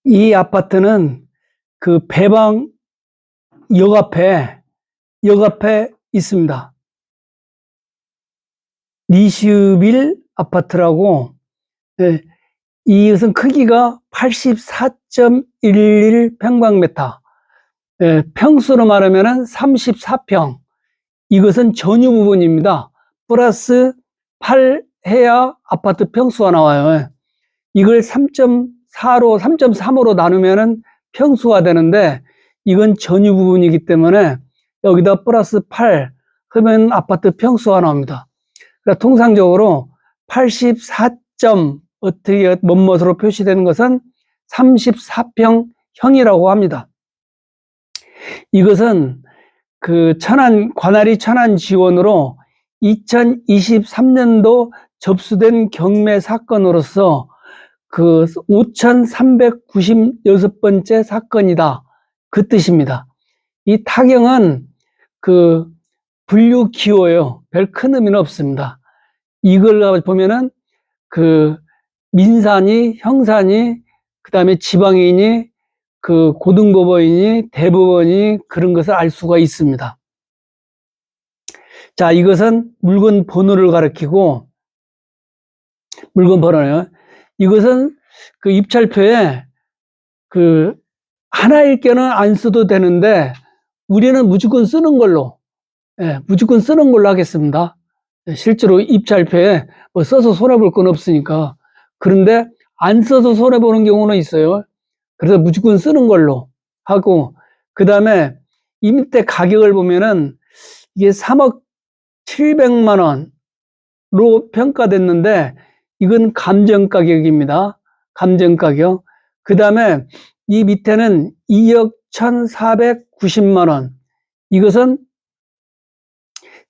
이 아파트는 그 배방 역 앞에 있습니다. 리슈빌 아파트라고. 예, 이것은 크기가 84.11평방미터. 예, 평수로 말하면 34평. 이것은 전유 부분입니다. 플러스 8 해야 아파트 평수가 나와요. 이걸 3.3으로 나누면 평수가 되는데, 이건 전유 부분이기 때문에 여기다 플러스 8 하면 아파트 평수가 나옵니다. 그러니까 통상적으로 84점 어떻게 뭐뭐로 표시되는 것은 34평형이라고 합니다. 이것은 그 관할이 천안 지원으로 2023년도 접수된 경매 사건으로서 그 5,396번째 사건이다. 그 뜻입니다. 이 타경은 그 분류 기호예요. 별 큰 의미는 없습니다. 이걸 보면은 그 민사니, 형사니, 그 다음에 지방인이, 그 고등법원이니, 대법원이 그런 것을 알 수가 있습니다. 자, 이것은 물건 번호를 가리키고, 물건 번호요. 이것은 그 입찰표에 그 하나일 경우는 안 써도 되는데, 우리는 무조건 쓰는 걸로, 무조건 쓰는 걸로 하겠습니다. 실제로 입찰표에 뭐 써서 손해볼 건 없으니까. 그런데 안 써서 손해보는 경우는 있어요. 그래서 무조건 쓰는 걸로 하고, 그 다음에 이 밑에 가격을 보면은 이게 3억 700만 원으로 평가됐는데, 이건 감정가격입니다. 감정가격. 그 다음에 이 밑에는 2억 1,490만 원. 이것은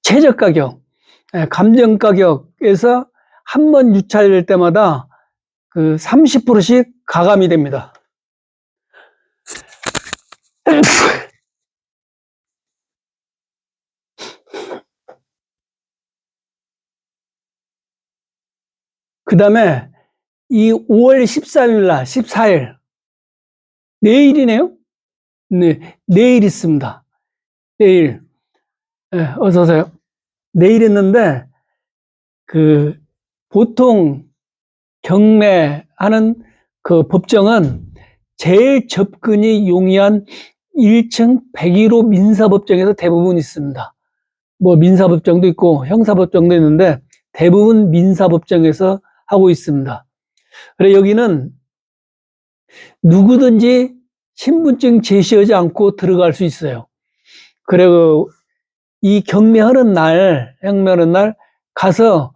최저가격. 감정가격에서 한 번 유찰될 때마다 그 30%씩 가감이 됩니다. 그 다음에 이 5월 13일 날, 14일, 내일이네요? 네, 내일 있습니다. 내일. 어서오세요. 내일 있는데, 그, 보통 경매하는 그 법정은 제일 접근이 용이한 1층 101호 민사법정에서 대부분 있습니다. 뭐 민사법정도 있고 형사법정도 있는데 대부분 민사법정에서 하고 있습니다. 그래 여기는 누구든지 신분증 제시하지 않고 들어갈 수 있어요. 그리고 이 경매하는 날 가서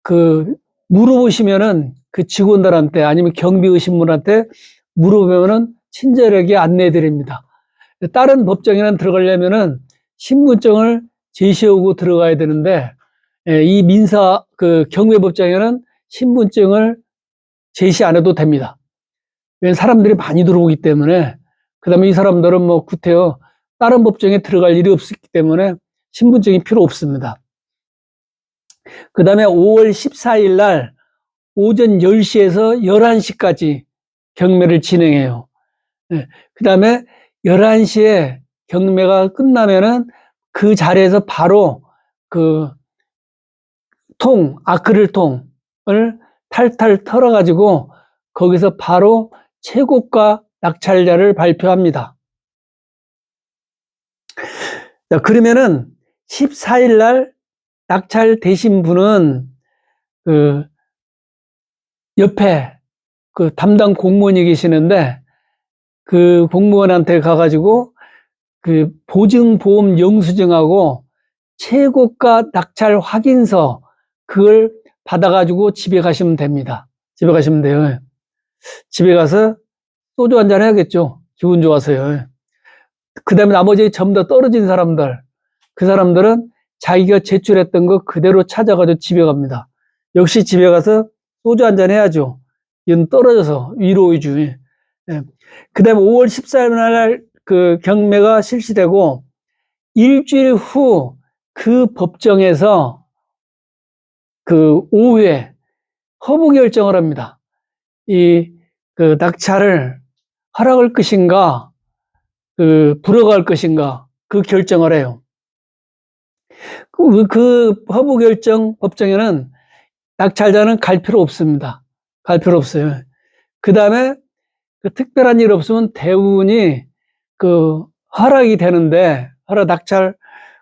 그 물어보시면은 그 직원들한테 아니면 경비 오신 분한테 물어보면은 친절하게 안내해 드립니다. 다른 법정에는 들어가려면은 신분증을 제시하고 들어가야 되는데, 이 민사 그 경매법정에는 신분증을 제시 안 해도 됩니다. 왜냐면 사람들이 많이 들어오기 때문에. 그다음에 이 사람들은 뭐 구태여 다른 법정에 들어갈 일이 없기 때문에 신분증이 필요 없습니다. 그 다음에 5월 14일 날 오전 10시에서 11시까지 경매를 진행해요. 그 다음에 11시에 경매가 끝나면은 그 자리에서 바로 그 아크릴통을 탈탈 털어가지고 거기서 바로 최고가 낙찰자를 발표합니다. 자, 그러면은 14일 날 낙찰되신 분은 그 옆에 그 담당 공무원이 계시는데 그 공무원한테 가가지고 그 보증보험 영수증하고 최고가 낙찰 확인서 그걸 받아가지고 집에 가시면 됩니다. 집에 가시면 돼요. 집에 가서 소주 한잔 해야겠죠. 기분 좋아서요. 그 다음에 나머지 전부 다 떨어진 사람들, 그 사람들은 자기가 제출했던 거 그대로 찾아가지고 집에 갑니다. 역시 집에 가서 소주 한잔 해야죠. 이건 떨어져서 위로위주. 그 다음에 5월 14일 날 그 경매가 실시되고 일주일 후 그 법정에서 그 오후에 허무 결정을 합니다. 이 그 낙찰을 허락할 것인가, 불허할 것인가, 그 결정을 해요. 그 허브 결정 법정에는 낙찰자는 갈 필요 없습니다. 갈 필요 없어요. 그 다음에 그 특별한 일 없으면 대부분이 허락이 되는데, 낙찰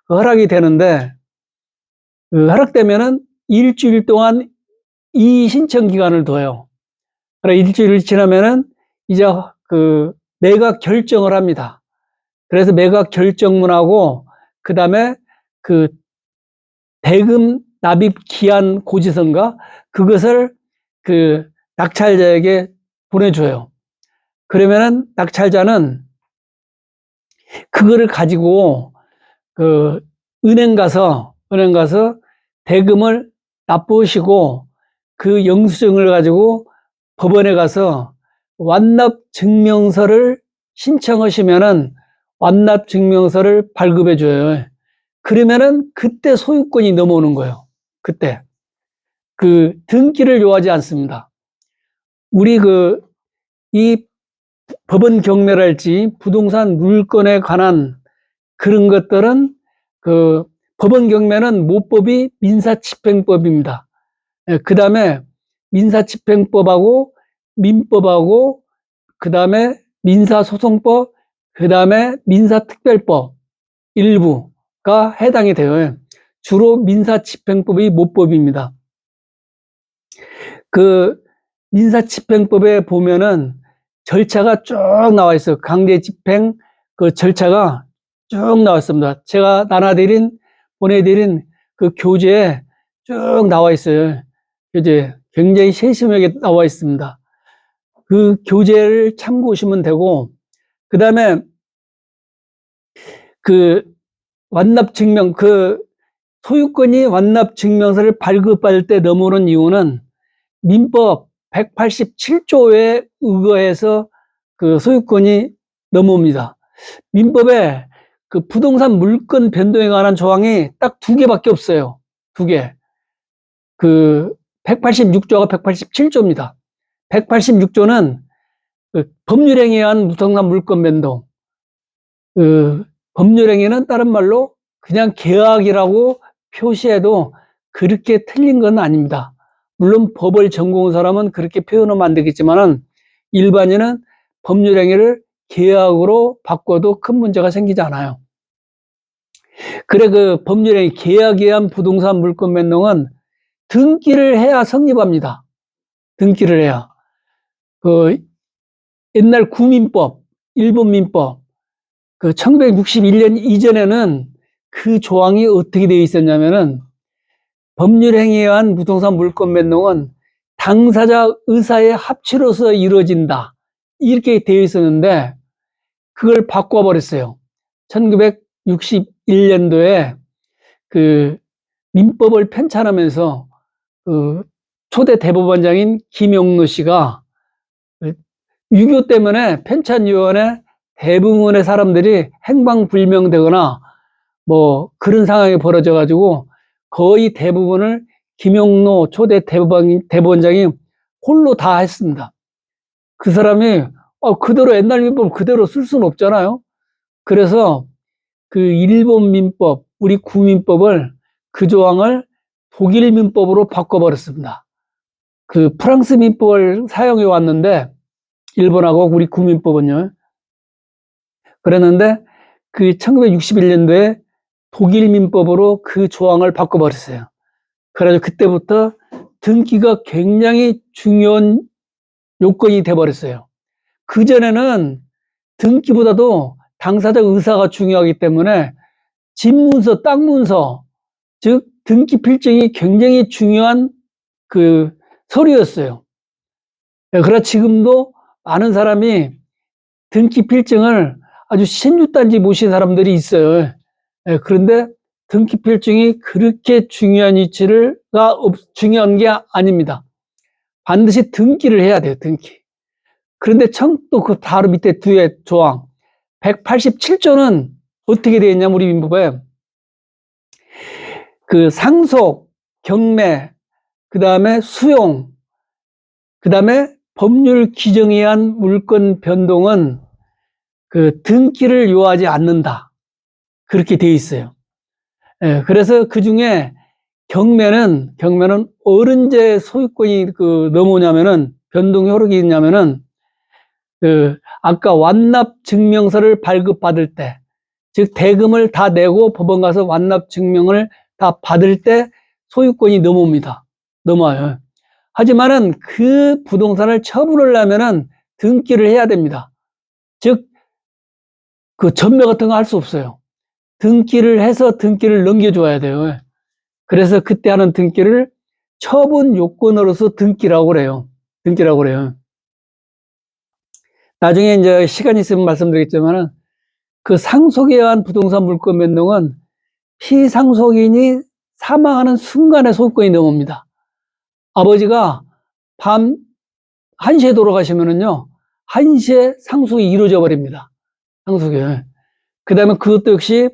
허락이 되는데, 허락되면은 일주일 동안 이 신청 기간을 둬요. 그래, 일주일 지나면은 이제 매각 결정을 합니다. 그래서 매각 결정문하고, 그 다음에 대금 납입 기한 고지서인가? 그것을 낙찰자에게 보내줘요. 그러면은 낙찰자는 그거를 가지고 은행 가서 대금을 납부시고 그 영수증을 가지고 법원에 가서 완납 증명서를 신청하시면은 완납 증명서를 발급해 줘요. 그러면은 그때 소유권이 넘어오는 거예요. 그때. 등기를 요하지 않습니다. 우리 이 법원 경매랄지 부동산 물건에 관한 그런 것들은 법원 경매는 모법이 민사집행법입니다. 그 다음에 민사집행법하고 민법하고 그 다음에 민사소송법, 그 다음에 민사특별법 일부가 해당이 돼요. 주로 민사집행법이 모법입니다. 민사집행법에 보면은 절차가 쭉 나와 있어요. 강제집행 절차가 쭉 나와 있습니다. 제가 보내드린 그 교재에 쭉 나와 있어요. 교재 굉장히 세심하게 나와 있습니다. 그 교재를 참고하시면 되고, 그 다음에 완납증명, 소유권이 완납증명서를 발급할 때 넘어오는 이유는 민법 187조에 의거해서 소유권이 넘어옵니다. 민법에 부동산 물건 변동에 관한 조항이 딱 2개밖에 없어요. 2개. 186조가 187조입니다. 186조는 법률행위에 의한 부동산 물건 변동. 법률행위는 다른 말로 그냥 계약이라고 표시해도 그렇게 틀린 건 아닙니다. 물론 법을 전공한 사람은 그렇게 표현하면 안 되겠지만은 일반인은 법률행위를 계약으로 바꿔도 큰 문제가 생기지 않아요. 그래, 법률행위, 계약에 의한 부동산 물건 변동은 등기를 해야 성립합니다. 등기를 해야. 옛날 구민법, 일본 민법, 1961년 이전에는 그 조항이 어떻게 되어 있었냐면은 법률행위에 의한 부동산 물건 변동은 당사자 의사의 합치로서 이루어진다. 이렇게 되어 있었는데 그걸 바꿔버렸어요. 1961년도에 민법을 편찬하면서 초대 대법원장인 김용노 씨가 6.25 때문에 편찬위원회 대부분의 사람들이 행방불명되거나 뭐 그런 상황이 벌어져가지고 거의 대부분을 김용노 초대 대법원장이 홀로 다 했습니다. 그 사람이 그대로 옛날 민법 그대로 쓸 수는 없잖아요. 그래서 일본 민법, 우리 구민법을 그 조항을 독일 민법으로 바꿔버렸습니다. 프랑스 민법을 사용해 왔는데 일본하고 우리 구민법은요. 그랬는데 1961년도에 독일 민법으로 그 조항을 바꿔버렸어요. 그래서 그때부터 등기가 굉장히 중요한 요건이 돼버렸어요. 그전에는 등기보다도 당사자 의사가 중요하기 때문에 집문서, 땅문서, 즉 등기 필증이 굉장히 중요한 서류였어요. 그러나 지금도 많은 사람이 등기 필증을 아주 신주단지 모신 사람들이 있어요. 그런데 등기 필증이 그렇게 중요한 중요한 게 아닙니다. 반드시 등기를 해야 돼요, 등기. 그런데 또 바로 밑에 뒤에 조항 187조는 어떻게 되어 있냐면 우리 민법에 상속, 경매, 그 다음에 수용, 그 다음에 법률 규정에 의한 물권 변동은 그 등기를 요하지 않는다. 그렇게 돼 있어요. 예, 그래서 그 중에 경매는 언제 소유권이 넘어오냐면은 변동 효력이 있냐면은 아까 완납 증명서를 발급받을 때, 즉 대금을 다 내고 법원 가서 완납 증명을 다 받을 때 소유권이 넘어와요. 하지만은 그 부동산을 처분을 하면은 등기를 해야 됩니다. 즉 그 전매 같은 거 할 수 없어요. 등기를 해서 등기를 넘겨줘야 돼요. 그래서 그때 하는 등기를 처분 요건으로서 등기라고 그래요. 나중에 이제 시간 있으면 말씀드리겠지만은 그 상속에 의한 부동산 물권 변동은 피상속인이 사망하는 순간에 소유권이 넘어옵니다. 아버지가 밤 1시에 돌아가시면은요, 1시에 상속이 이루어져 버립니다. 상속이. 그 다음에 그것도 역시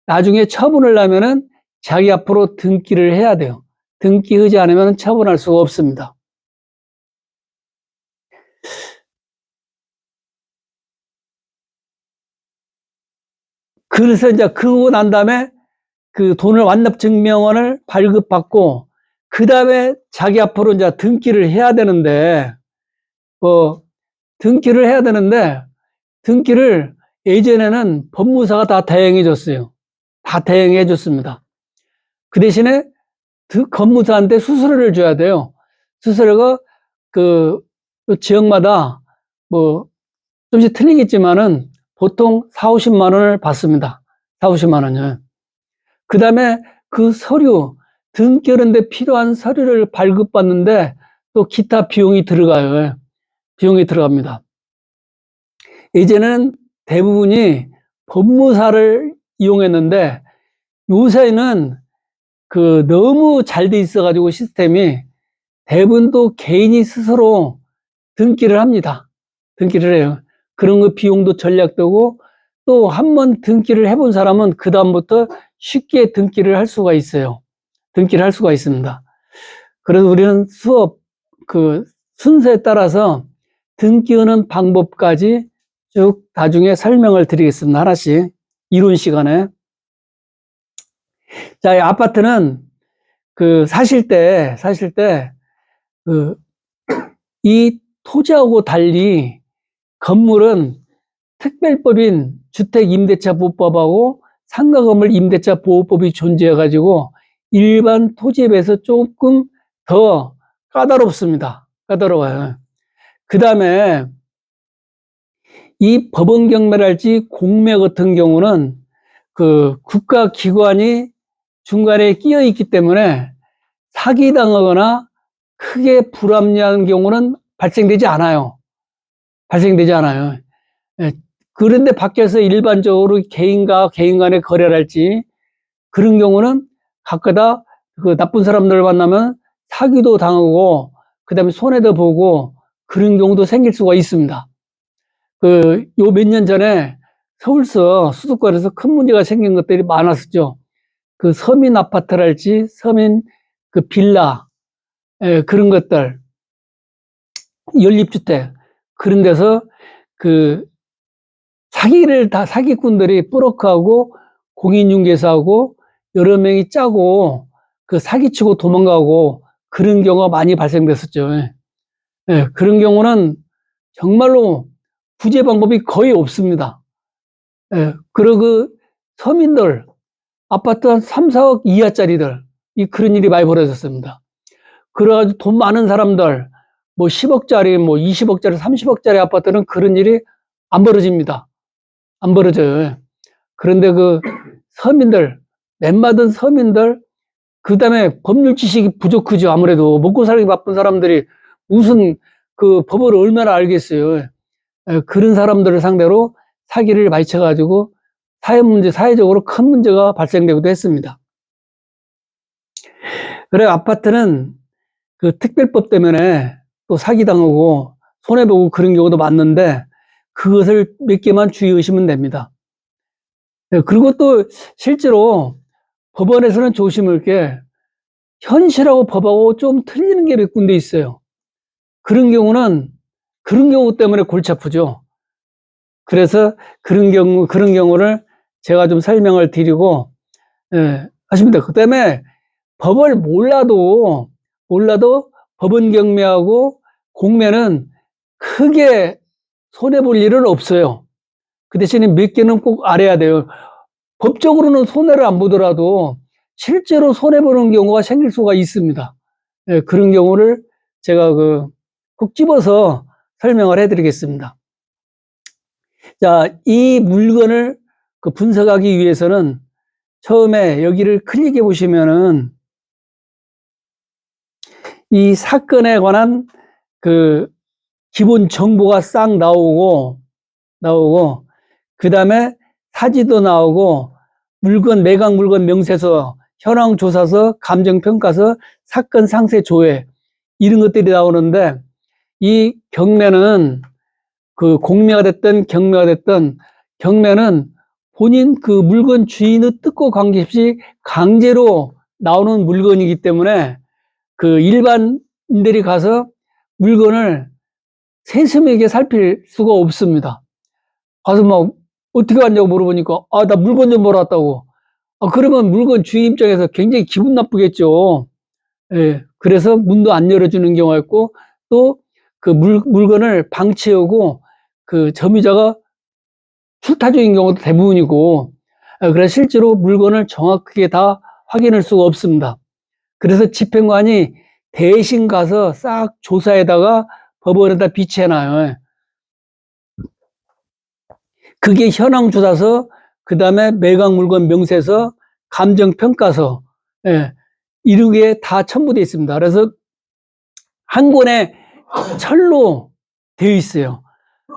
나중에 처분을 하면은 자기 앞으로 등기를 해야 돼요. 등기하지 않으면 처분할 수가 없습니다. 그래서 이제 그러고 난 다음에 그 돈을 완납증명원을 발급받고 그 다음에 자기 앞으로 이제 등기를 해야 되는데 등기를 예전에는 법무사가 다 대행해 줬어요. 다 대행해 줬습니다. 그 대신에 법무사한테 수수료를 줘야 돼요. 수수료가 그 지역마다 뭐 좀씩 틀리겠지만은 보통 4, 50만 원을 받습니다. 4, 50만 원요. 그 다음에 그 서류, 등기하는데 필요한 서류를 발급받는데 또 기타 비용이 들어가요. 비용이 들어갑니다. 이제는 대부분이 법무사를 이용했는데 요새는 너무 잘 돼 있어가지고 시스템이 대부분 또 개인이 스스로 등기를 합니다. 등기를 해요. 그런 거 비용도 절약되고 또 한 번 등기를 해본 사람은 그다음부터 쉽게 등기를 할 수가 있어요. 등기를 할 수가 있습니다. 그래서 우리는 수업 순서에 따라서 등기하는 방법까지 쭉 나중에 설명을 드리겠습니다. 하나씩 이론 시간에. 자, 이 아파트는 사실 때 이 토지하고 달리 건물은 특별법인 주택임대차보호법하고 상가건물 임대차보호법이 존재해가지고 일반 토지에 비해서 조금 더 까다롭습니다. 까다로워요. 그 다음에 이 법원 경매랄지 공매 같은 경우는 국가기관이 중간에 끼어 있기 때문에 사기당하거나 크게 불합리한 경우는 발생되지 않아요. 예, 그런데 밖에서 일반적으로 개인과 개인 간의 거래랄지 그런 경우는 가끔다 나쁜 사람들을 만나면 사기도 당하고 그다음에 손해도 보고 그런 경우도 생길 수가 있습니다. 요 몇 년 전에 서울서 수도권에서 큰 문제가 생긴 것들이 많았었죠. 서민 아파트랄지 서민 빌라 그런 것들 연립주택 그런 데서 사기꾼들이 브로커하고 공인중개사하고 여러 명이 짜고 사기치고 도망가고 그런 경우가 많이 발생됐었죠. 그런 경우는 정말로 구제 방법이 거의 없습니다. 그리고 서민들 아파트 한 3, 4억 이하짜리들 그런 일이 많이 벌어졌습니다. 그래가지고 돈 많은 사람들 뭐 10억짜리 뭐 20억짜리 30억짜리 아파트는 그런 일이 안 벌어집니다. 안 벌어져요. 그런데 서민들 맴받은 서민들 그다음에 법률 지식이 부족하죠. 아무래도 먹고 살기 바쁜 사람들이 무슨 법을 얼마나 알겠어요. 그런 사람들을 상대로 사기를 많이 쳐가지고 사회적으로 큰 문제가 발생되기도 했습니다. 그래 아파트는 특별법 때문에 또 사기당하고 손해보고 그런 경우도 많는데 그것을 몇 개만 주의하시면 됩니다. 그리고 또 실제로 법원에서는 조심할 게 현실하고 법하고 좀 틀리는 게 몇 군데 있어요. 그런 경우는 그런 경우 때문에 골치 아프죠. 그래서 그런 경우를 제가 좀 설명을 드리고, 하십니다. 그 때문에 법을 몰라도 법원 경매하고 공매는 크게 손해볼 일은 없어요. 그 대신에 몇 개는 꼭 알아야 돼요. 법적으로는 손해를 안 보더라도 실제로 손해보는 경우가 생길 수가 있습니다. 그런 경우를 제가 콕 집어서 설명을 해드리겠습니다. 자, 이 물건을 분석하기 위해서는 처음에 여기를 클릭해 보시면은 이 사건에 관한 기본 정보가 싹 나오고, 그 다음에 사지도 나오고, 매각 물건 명세서, 현황 조사서, 감정평가서, 사건 상세 조회, 이런 것들이 나오는데, 이 경매는 공매가 됐든 경매가 됐든, 경매는 본인 물건 주인의 뜻과 관계없이 강제로 나오는 물건이기 때문에 일반인들이 가서 물건을 세심하게 살필 수가 없습니다. 가서 막 어떻게 왔냐고 물어보니까 나 물건 좀 보러 왔다고. 그러면 물건 주인 입장에서 굉장히 기분 나쁘겠죠. 예, 그래서 문도 안 열어주는 경우가 있고 또 물건을 방치하고 점유자가 출타적인 경우도 대부분이고, 그래서 실제로 물건을 정확하게 다 확인할 수가 없습니다. 그래서 집행관이 대신 가서 싹 조사에다가 법원에다 비치해놔요. 그게 현황조사서, 그 다음에 매각 물건 명세서, 감정평가서, 이런 게 다 첨부되어 있습니다. 그래서 한 권에 철로 되어 있어요.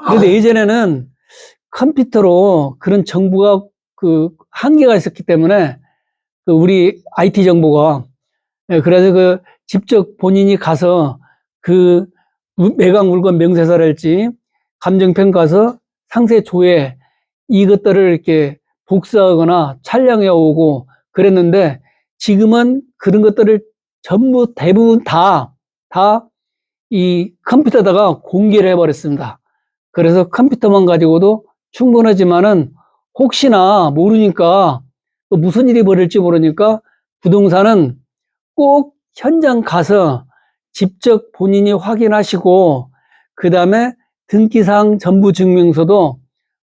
그런데 예전에는 컴퓨터로 그런 정보가 한계가 있었기 때문에 우리 IT 정보가, 그래서 직접 본인이 가서 매각 물건 명세서랄지 감정평가서, 상세 조회 이것들을 이렇게 복사하거나 촬영해 오고 그랬는데 지금은 그런 것들을 전부 대부분 다 이 컴퓨터에다가 공개를 해버렸습니다. 그래서 컴퓨터만 가지고도 충분하지만은 혹시나 모르니까 또 무슨 일이 벌어질지 모르니까 부동산은 꼭 현장 가서 직접 본인이 확인하시고 그 다음에 등기사항 전부증명서도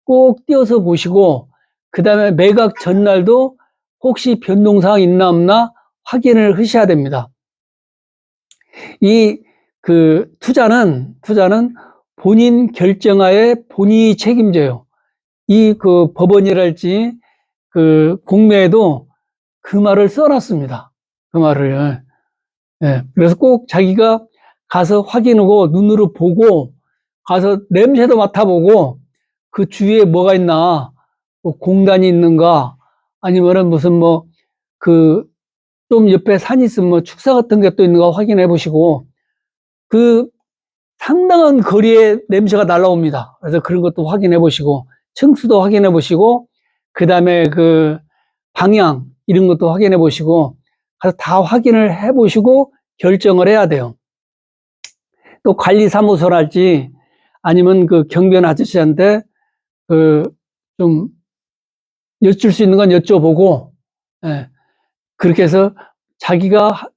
꼭 띄어서 보시고 그 다음에 매각 전날도 혹시 변동사항 있나 없나 확인을 하셔야 됩니다. 이 투자는 본인 결정하에 본인이 책임져요. 이 법원이랄지 공매에도 그 말을 써놨습니다. 그 말을. 그래서 꼭 자기가 가서 확인하고 눈으로 보고 가서 냄새도 맡아보고 그 주위에 뭐가 있나, 뭐 공단이 있는가, 아니면은 무슨 좀 옆에 산이 있으면 뭐 축사 같은 게 또 있는가 확인해 보시고 상당한 거리에 냄새가 날라옵니다. 그래서 그런 것도 확인해 보시고 층수도 확인해 보시고 그 다음에 방향 이런 것도 확인해 보시고 가서 다 확인을 해 보시고 결정을 해야 돼요. 또 관리사무소랄지 아니면 경비원 아저씨한테 좀 여쭐 수 있는 건 여쭤보고, 그렇게 해서 자기가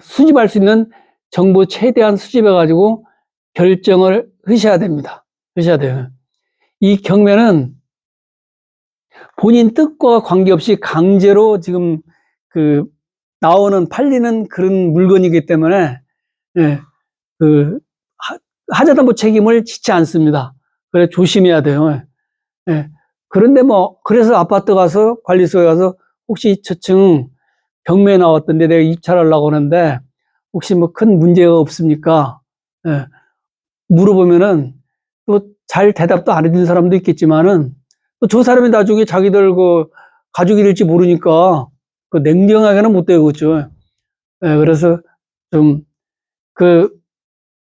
수집할 수 있는 정보 최대한 수집해 가지고 결정을 하셔야 됩니다. 하셔야 돼요. 이 경매는 본인 뜻과 관계없이 강제로 지금 팔리는 그런 물건이기 때문에 하자담보 책임을 지지 않습니다. 그래 조심해야 돼요. 그런데 그래서 아파트 가서 관리소에 가서 혹시 저층 경매에 나왔던데 내가 입찰하려고 하는데 혹시 큰 문제가 없습니까? 물어보면은 또 잘 대답도 안 해주는 사람도 있겠지만은 또 저 사람이 나중에 자기들 가족이 될지 모르니까 냉정하게는 못 되겠죠. 그래서 좀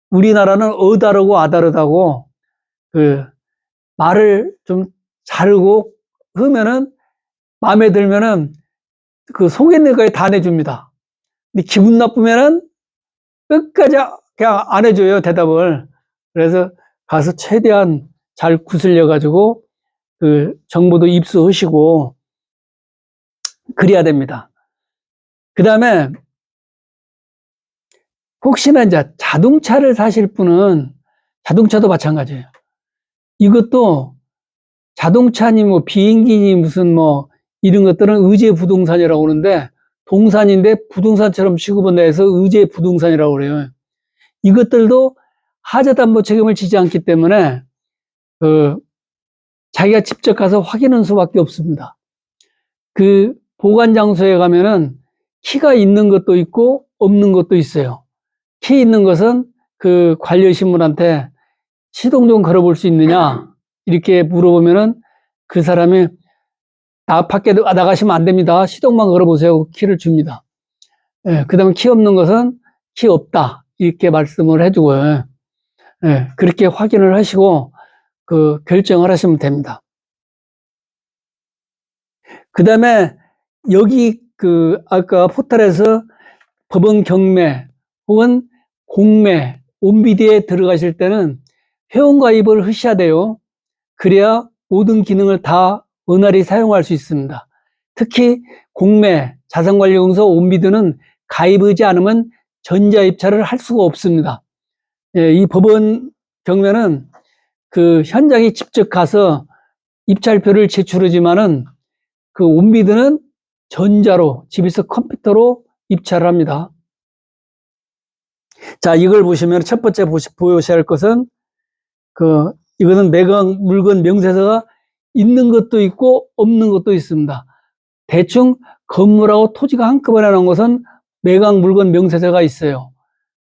우리나라는 어다르고 아다르다고 말을 좀 자르고 하면은 마음에 들면은 속에 있는 거에 다 내줍니다. 근데 기분 나쁘면은 끝까지 그냥 안 해줘요, 대답을. 그래서 가서 최대한 잘 구슬려가지고 그 정보도 입수하시고 그래야 됩니다. 그 다음에 혹시나 이제 자동차를 사실 분은 자동차도 마찬가지예요. 이것도 자동차니 뭐 비행기니 무슨 뭐 이런 것들은 의제 부동산이라고 그러는데 동산인데 부동산처럼 취급한다 해서 의제 부동산이라고 그래요. 이것들도 하자담보 책임을 지지 않기 때문에 자기가 직접 가서 확인하는 수밖에 없습니다. 그 보관 장소에 가면은 키가 있는 것도 있고 없는 것도 있어요. 키 있는 것은 그 관리신분한테 시동 좀 걸어볼 수 있느냐 이렇게 물어보면은 그 사람이 밖에 나가시면 안 됩니다. 시동만 걸어보세요. 키를 줍니다. 예, 그 다음에 키 없는 것은 키 없다 이렇게 말씀을 해주고요. 예, 그렇게 확인을 하시고 그 결정을 하시면 됩니다. 그 다음에 여기 그 아까 포털에서 법원 경매 혹은 공매, 온비디에 들어가실 때는 회원가입을 하셔야 돼요. 그래야 모든 기능을 다 원활히 사용할 수 있습니다. 특히 공매, 자산관리공서, 온비드는 가입하지 않으면 전자입찰을 할 수가 없습니다. 예, 이 법원 경매는 그 현장에 직접 가서 입찰표를 제출하지만은 그 온비드는 전자로 집에서 컴퓨터로 입찰을 합니다. 자, 이걸 보시면 첫 번째 보셔야 할 것은 이거는 매각 물건 명세서가 있는 것도 있고 없는 것도 있습니다. 대충 건물하고 토지가 한꺼번에 나온 것은 매각 물건 명세서가 있어요.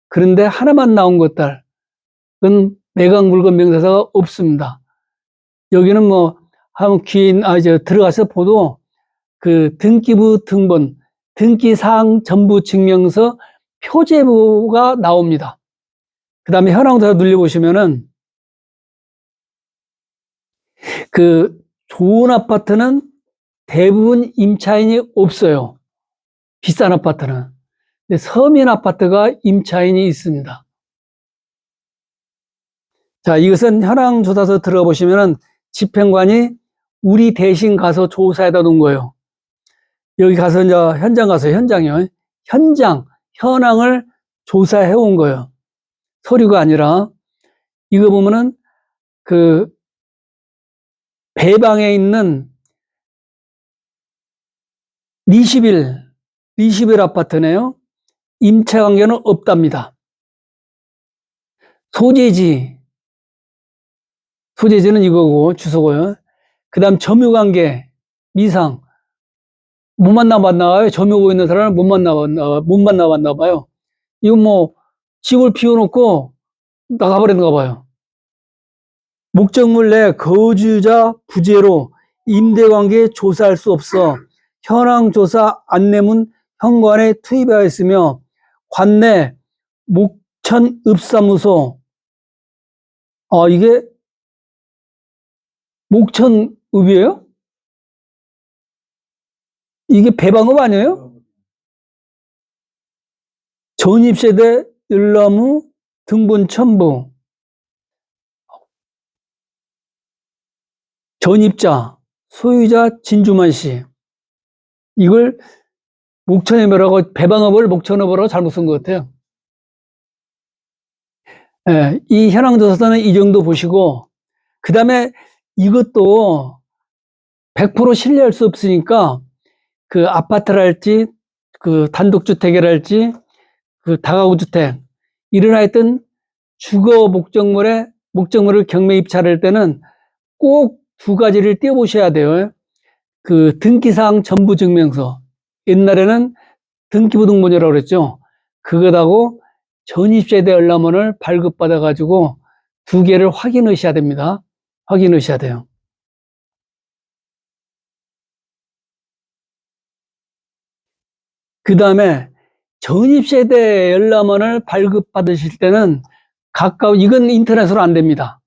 그런데 하나만 나온 것들은 매각 물건 명세서가 없습니다. 여기는 뭐 한번 들어가서 보도 그 등기부 등본, 등기사항 전부 증명서 표제부가 나옵니다. 그 다음에 현황조사 눌러보시면은 그 좋은 아파트는 대부분 임차인이 없어요. 비싼 아파트는. 근데 서민 아파트가 임차인이 있습니다. 자, 이것은 현황조사서 들어가 보시면은 집행관이 우리 대신 가서 조사해다 놓은 거예요. 여기 가서 이제 현장 가서 현장이요. 현황을 조사해 온 거예요. 서류가 아니라. 이거 보면은 그 배방에 있는 리시빌 아파트네요. 임차 관계는 없답니다. 소재지는 이거고 주소고요. 그 다음 점유 관계 미상 못 만나봤나 봐요. 점유고 있는 사람을 못 만나봤나 봐요. 이거 뭐 집을 비워놓고 나가버렸나 봐요. 목적물 내 거주자 부재로 임대관계 조사할 수 없어 현황조사 안내문 현관에 투입하였으며 관내 목천읍사무소 이게 목천읍이에요? 이게 배방읍 아니에요? 전입세대 열나무 등본 첨부 전입자 소유자 진주만 씨 이걸 목천읍이라고 배방읍을 목천읍으로 잘못 쓴 것 같아요. 예, 이 현황조사서는 이 정도 보시고 그 다음에 이것도 100% 신뢰할 수 없으니까 그 아파트랄지 그 단독주택이랄지 그 다가구 주택 이런 하여튼 주거 목적물을 경매 입찰할 때는 꼭 두 가지를 띄워보셔야 돼요. 그 등기사항 전부 증명서 옛날에는 등기부 등본이라고 그랬죠. 그것하고 전입세대 열람원을 발급받아 가지고 두 개를 확인하셔야 됩니다. 확인하셔야 돼요. 그 다음에 전입세대 열람원을 발급받으실 때는 이건 인터넷으로 안 됩니다.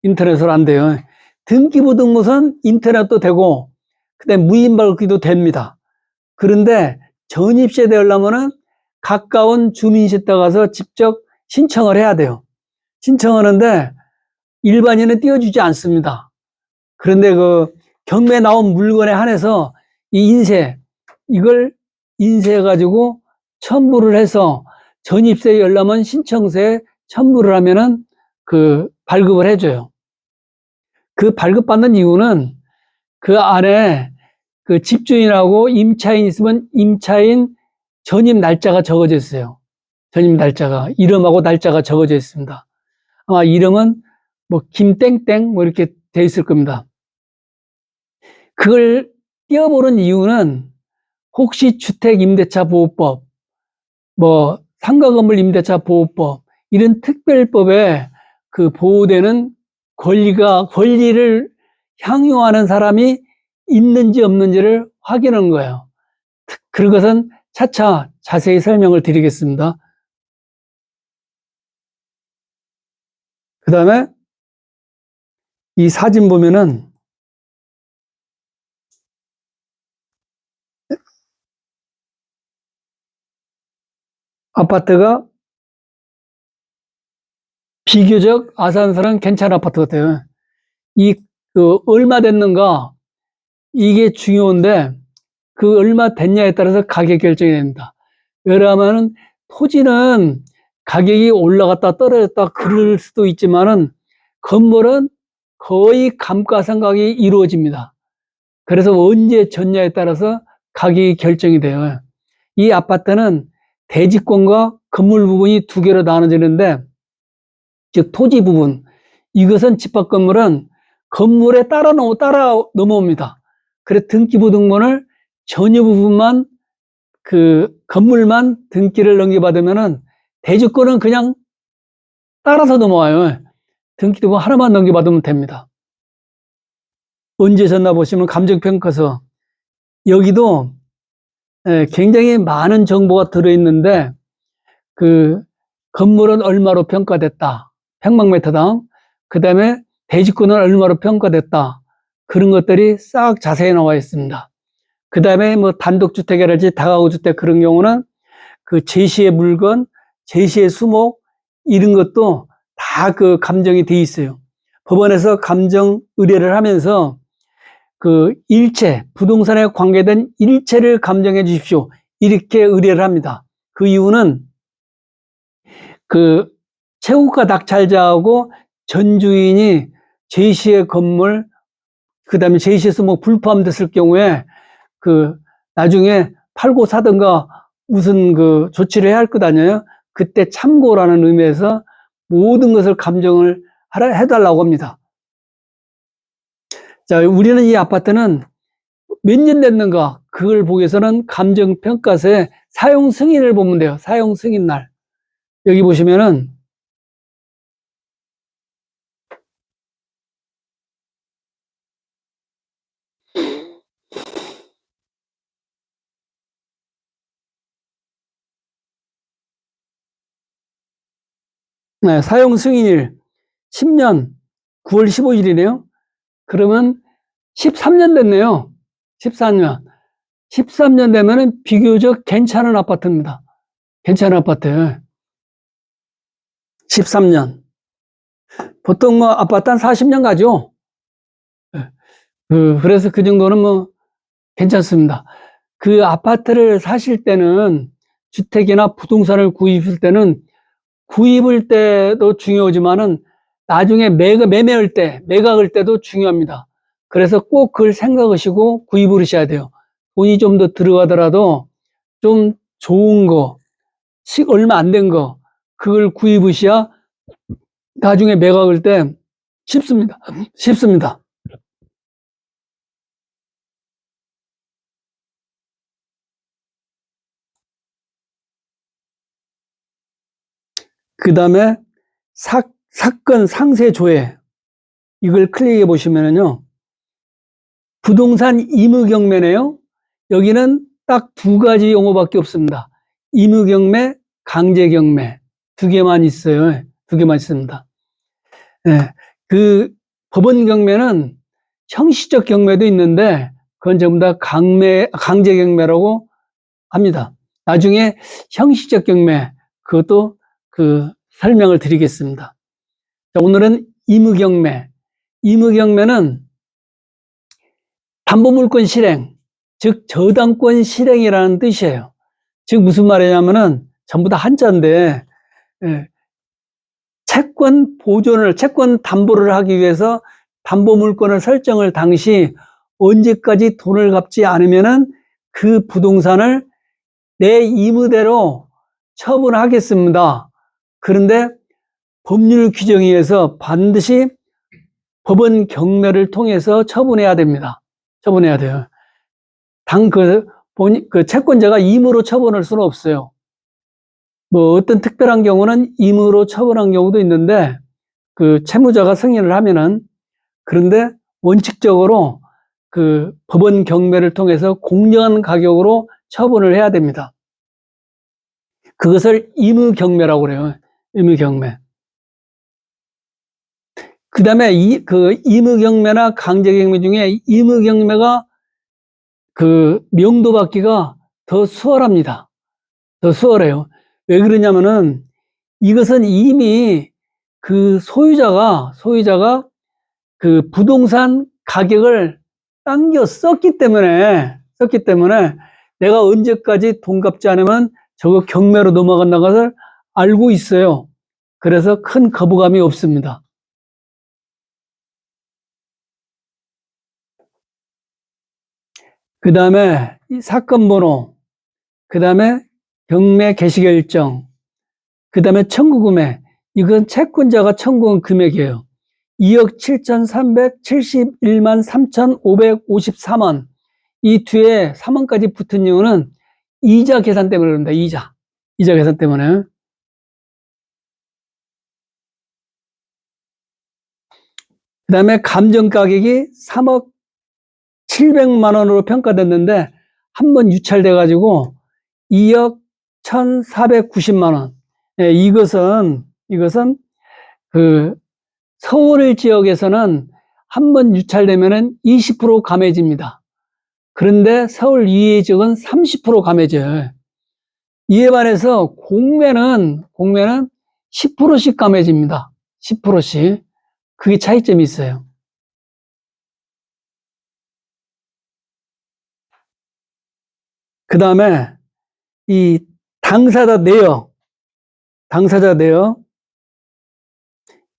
인터넷으로 안 돼요. 등기부 등본은 인터넷도 되고 그다음에 무인 발급기도 됩니다. 그런데 전입세대 열람원은 가까운 주민센터 가서 직접 신청을 해야 돼요. 신청하는데 일반인은 띄워주지 않습니다. 그런데 그 경매에 나온 물건에 한해서 이 인쇄, 이걸 인쇄해가지고 첨부를 해서 전입세 열람은 신청서에 첨부를 하면은 그 발급을 해줘요. 그 발급받는 이유는 그 안에 그 집주인하고 임차인 있으면 임차인 전입 날짜가 적어져 있어요. 전입 날짜가, 이름하고 날짜가 적어져 있습니다. 아마 이름은 뭐 김땡땡 뭐 이렇게 돼 있을 겁니다. 그걸 띄워보는 이유는 혹시 주택임대차보호법, 뭐 상가건물임대차 보호법 이런 특별법에 그 보호되는 권리를 향유하는 사람이 있는지 없는지를 확인하는 거예요. 그것은 차차 자세히 설명을 드리겠습니다. 그 다음에 이 사진 보면은 아파트가 비교적 아산서는 괜찮은 아파트 같아요. 얼마 됐는가 이게 중요한데 그 얼마 됐냐에 따라서 가격 결정이 됩니다. 왜냐하면 토지는 가격이 올라갔다 떨어졌다 그럴 수도 있지만은 건물은 거의 감가상각이 이루어집니다. 그래서 언제 졌냐에 따라서 가격이 결정이 돼요. 이 아파트는 대지권과 건물 부분이 두 개로 나눠지는데, 즉 토지 부분, 이것은 집합 건물은 건물에 따라 넘어옵니다. 그래서 등기부등본을 전유 부분만 그 건물만 등기를 넘겨받으면은 대지권은 그냥 따라서 넘어와요. 등기부분 하나만 넘겨받으면 됩니다. 언제 졌나 보시면 감정평가서, 여기도 굉장히 많은 정보가 들어있는데 그 건물은 얼마로 평가됐다, 평방미터당, 그 다음에 대지권은 얼마로 평가됐다, 그런 것들이 싹 자세히 나와 있습니다. 그 다음에 뭐 단독주택이랄지 다가구주택 그런 경우는 그 제시의 물건, 제시의 수목 이런 것도 다 그 감정이 돼 있어요. 법원에서 감정 의뢰를 하면서 그 일체, 부동산에 관계된 일체를 감정해 주십시오, 이렇게 의뢰를 합니다. 그 이유는 그 채무가 낙찰자하고 전주인이 제시의 건물, 그 다음에 제시에서 뭐 불포함됐을 경우에 그 나중에 팔고 사든가 무슨 그 조치를 해야 할 것 아니에요? 그때 참고라는 의미에서 모든 것을 감정을 해달라고 합니다. 자, 우리는 이 아파트는 몇 년 됐는가, 그걸 보기 위해서는 감정평가서에 사용 승인을 보면 돼요. 사용 승인 날. 여기 보시면은 네, 사용 승인일 10년 9월 15일이네요. 그러면 13년 됐네요. 14년. 13년 되면은 비교적 괜찮은 아파트입니다. 괜찮은 아파트. 13년. 보통 뭐 아파트 한 40년 가죠. 그래서 그 정도는 뭐 괜찮습니다. 그 아파트를 사실 때는, 주택이나 부동산을 구입할 때는 구입할 때도 중요하지만은 나중에 매매할 때, 매각할 때도 중요합니다. 그래서 꼭 그걸 생각하시고 구입을 하셔야 돼요. 돈이 좀 더 들어가더라도 좀 좋은 거, 얼마 안 된 거, 그걸 구입하셔야 나중에 매각할 때 쉽습니다. 쉽습니다. 그 다음에 사건 상세 조회, 이걸 클릭해 보시면은요, 부동산 임의경매네요. 여기는 딱 두 가지 용어밖에 없습니다. 임의경매, 강제경매 두 개만 있어요. 두 개만 있습니다. 네. 그 법원 경매는 형식적 경매도 있는데 그건 전부 다 강제경매라고 합니다. 나중에 형식적 경매, 그것도 그 설명을 드리겠습니다. 자, 오늘은 임의경매. 임의경매는 담보물권 실행, 즉 저당권 실행이라는 뜻이에요. 즉 무슨 말이냐면은 전부 다 한자인데, 채권 보존을, 채권 담보를 하기 위해서 담보물권을 설정을 당시 언제까지 돈을 갚지 않으면은 그 부동산을 내 임의대로 처분하겠습니다. 그런데 법률 규정에 의해서 반드시 법원 경매를 통해서 처분해야 됩니다. 처분해야 돼요. 그 채권자가 임의로 처분할 수는 없어요. 뭐 어떤 특별한 경우는 임의로 처분한 경우도 있는데 그 채무자가 승인을 하면은, 그런데 원칙적으로 그 법원 경매를 통해서 공정한 가격으로 처분을 해야 됩니다. 그것을 임의경매라고 그래요. 임의경매. 그 다음에 그 임의경매나 강제경매 중에 임의경매가 그 명도받기가 더 수월합니다. 더 수월해요. 왜 그러냐면은 이것은 이미 그 소유자가 그 부동산 가격을 당겨 썼기 때문에 내가 언제까지 돈 갚지 않으면 저거 경매로 넘어간다는 것을 알고 있어요. 그래서 큰 거부감이 없습니다. 그 다음에 사건 번호, 그 다음에 경매 개시결정, 그 다음에 청구 금액. 이건 채권자가 청구한 금액이에요. 2억 7,371만 3,554원. 이 뒤에 3원까지 붙은 이유는 이자 계산 때문에 그럽니다. 이자 계산 때문에. 그 다음에 감정 가격이 3억 700만 원으로 평가됐는데 한 번 유찰돼 가지고 2억 1,490만 원. 예, 이것은 그 서울 지역에서는 한 번 유찰되면은 20% 감해집니다. 그런데 서울 이외 지역은 30% 감해져요. 이에 반해서 공매는 10%씩 감해집니다. 10%씩. 그게 차이점이 있어요. 그 다음에 이 당사자 내역,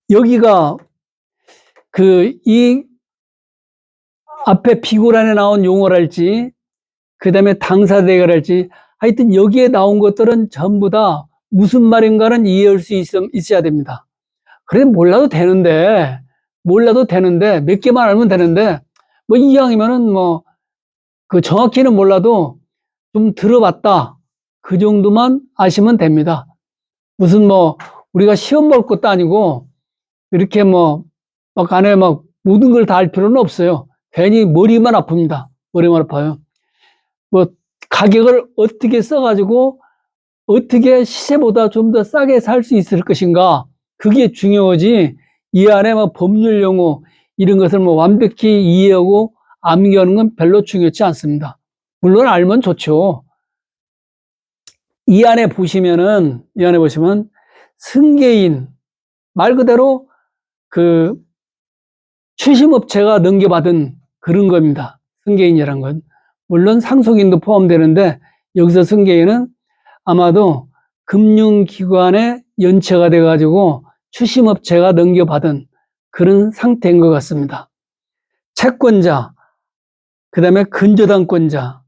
여기가 이 앞에 비고란에 나온 용어랄지, 그 다음에 당사자 내역이랄지, 하여튼 여기에 나온 것들은 전부 다 무슨 말인가는 이해할 수 있어야 됩니다. 그래 몰라도 되는데 몇 개만 알면 되는데, 뭐 이왕이면은 뭐 그 정확히는 몰라도 좀 들어봤다, 그 정도만 아시면 됩니다. 무슨 뭐 우리가 시험 볼 것도 아니고 이렇게 뭐 막 안에 막 모든 걸 다 알 필요는 없어요. 괜히 머리만 아픕니다. 머리만 아파요. 뭐 가격을 어떻게 써가지고 어떻게 시세보다 좀 더 싸게 살 수 있을 것인가, 그게 중요하지, 이 안에 뭐 법률 용어 이런 것을 뭐 완벽히 이해하고 암기하는 건 별로 중요치 않습니다. 물론 알면 좋죠. 이 안에 보시면 승계인, 말 그대로 그 추심업체가 넘겨받은 그런 겁니다. 승계인이란 건. 물론 상속인도 포함되는데 여기서 승계인은 아마도 금융기관에 연체가 돼가지고 추심업체가 넘겨받은 그런 상태인 것 같습니다. 채권자, 그 다음에 근저당권자,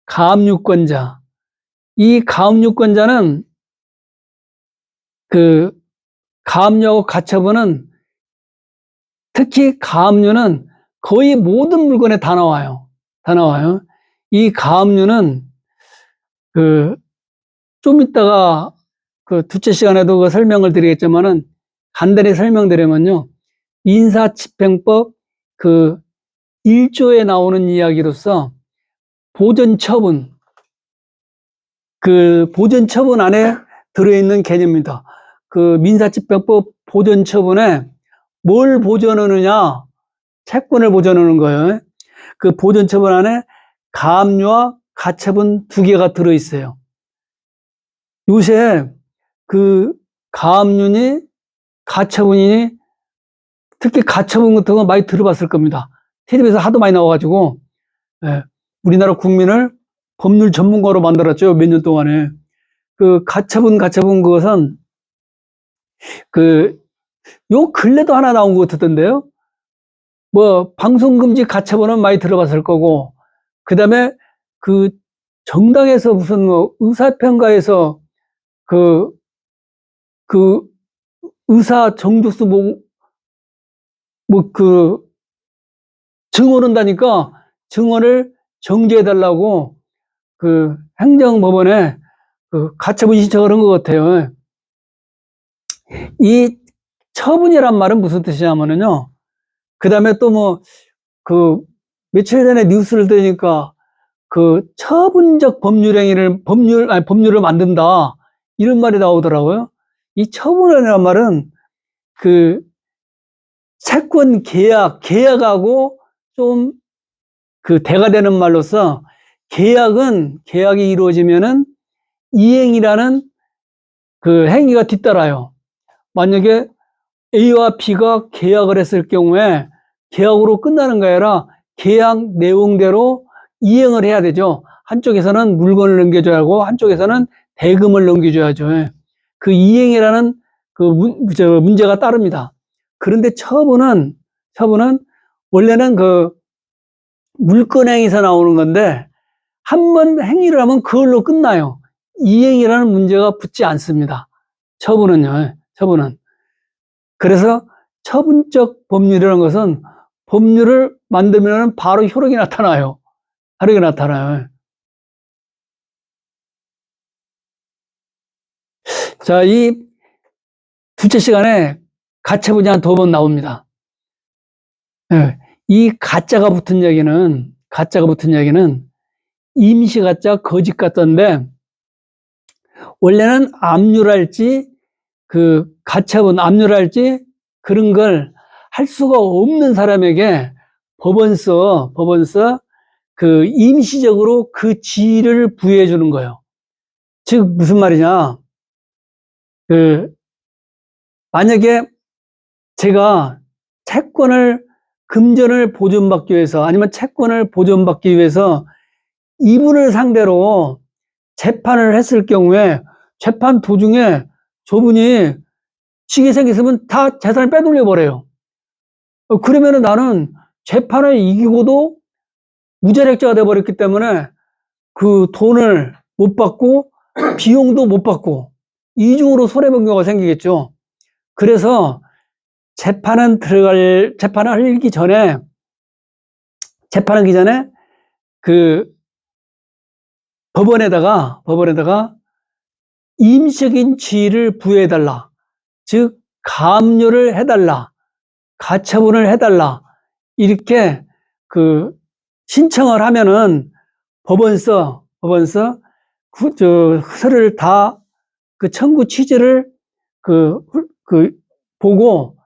가압류권자. 이 가압류권자는 그 가압류하고 가처분은, 특히 가압류는 거의 모든 물건에 다 나와요. 이 가압류는 좀 이따가 그 둘째 시간에도 그 설명을 드리겠지만은 간단히 설명드리면요. 민사집행법 그 1조에 나오는 이야기로서 보전처분, 그 보전처분 안에 들어있는 개념입니다. 그 민사집행법 보전처분에 뭘 보전하느냐? 채권을 보전하는 거예요. 그 보전처분 안에 가압류와 가처분 두 개가 들어있어요. 요새 그 가압류니 가처분이니, 특히 가처분 같은 거 많이 들어봤을 겁니다. 텔레비에서 하도 많이 나와가지고, 예, 우리나라 국민을 법률 전문가로 만들었죠. 몇 년 동안에. 그 가처분 그것은 요 근래도 하나 나온 것 같던데요. 뭐 방송금지 가처분은 많이 들어봤을 거고, 그 다음에 그 정당에서 무슨 뭐 의사평가에서 그 의사 정족수 증언한다니까 증언을 정지해달라고 그 행정법원에 그 가처분 신청을 한 것 같아요. 이 처분이란 말은 무슨 뜻이냐면요. 그 다음에 또 뭐, 며칠 전에 뉴스를 들으니까 처분적 법률을 만든다. 이런 말이 나오더라고요. 이 처분이라는 말은 채권 계약하고 좀 대가 되는 말로서 계약이 이루어지면은 이행이라는 행위가 뒤따라요. 만약에 A와 B가 계약을 했을 경우에 계약으로 끝나는 게 아니라 계약 내용대로 이행을 해야 되죠. 한쪽에서는 물건을 넘겨줘야 하고 한쪽에서는 대금을 넘겨줘야죠. 그 이행이라는 문제가 따릅니다. 그런데 처분은 원래는 물권행위에서 나오는 건데 한 번 행위를 하면 그걸로 끝나요. 이행이라는 문제가 붙지 않습니다. 처분은. 그래서 처분적 법률이라는 것은 법률을 만들면 바로 효력이 나타나요. 자, 이 둘째 시간에 가처분이 한 2번 나옵니다. 이 가짜가 붙은 얘기는 임시가짜, 거짓가짜인데 원래는 압류랄지 가처분, 압류랄지 그런 걸 할 수가 없는 사람에게 법원서 임시적으로 그 지위를 부여해 주는 거예요. 즉 무슨 말이냐? 만약에 제가 금전을 보존받기 위해서 아니면 채권을 보존받기 위해서 이분을 상대로 재판을 했을 경우에 재판 도중에 저분이 지게 생겼으면 다 재산을 빼돌려 버려요. 그러면은 나는 재판을 이기고도 무자력자가 돼버렸기 때문에 그 돈을 못 받고 비용도 못 받고 이중으로 손해본 경우가 생기겠죠. 그래서 재판을 하기 전에 법원에다가 임시적인 지위를 부여해달라. 즉 가압류를 해달라. 가처분을 해달라. 이렇게 신청을 하면은 법원서 서류를 다 청구 취지를 보고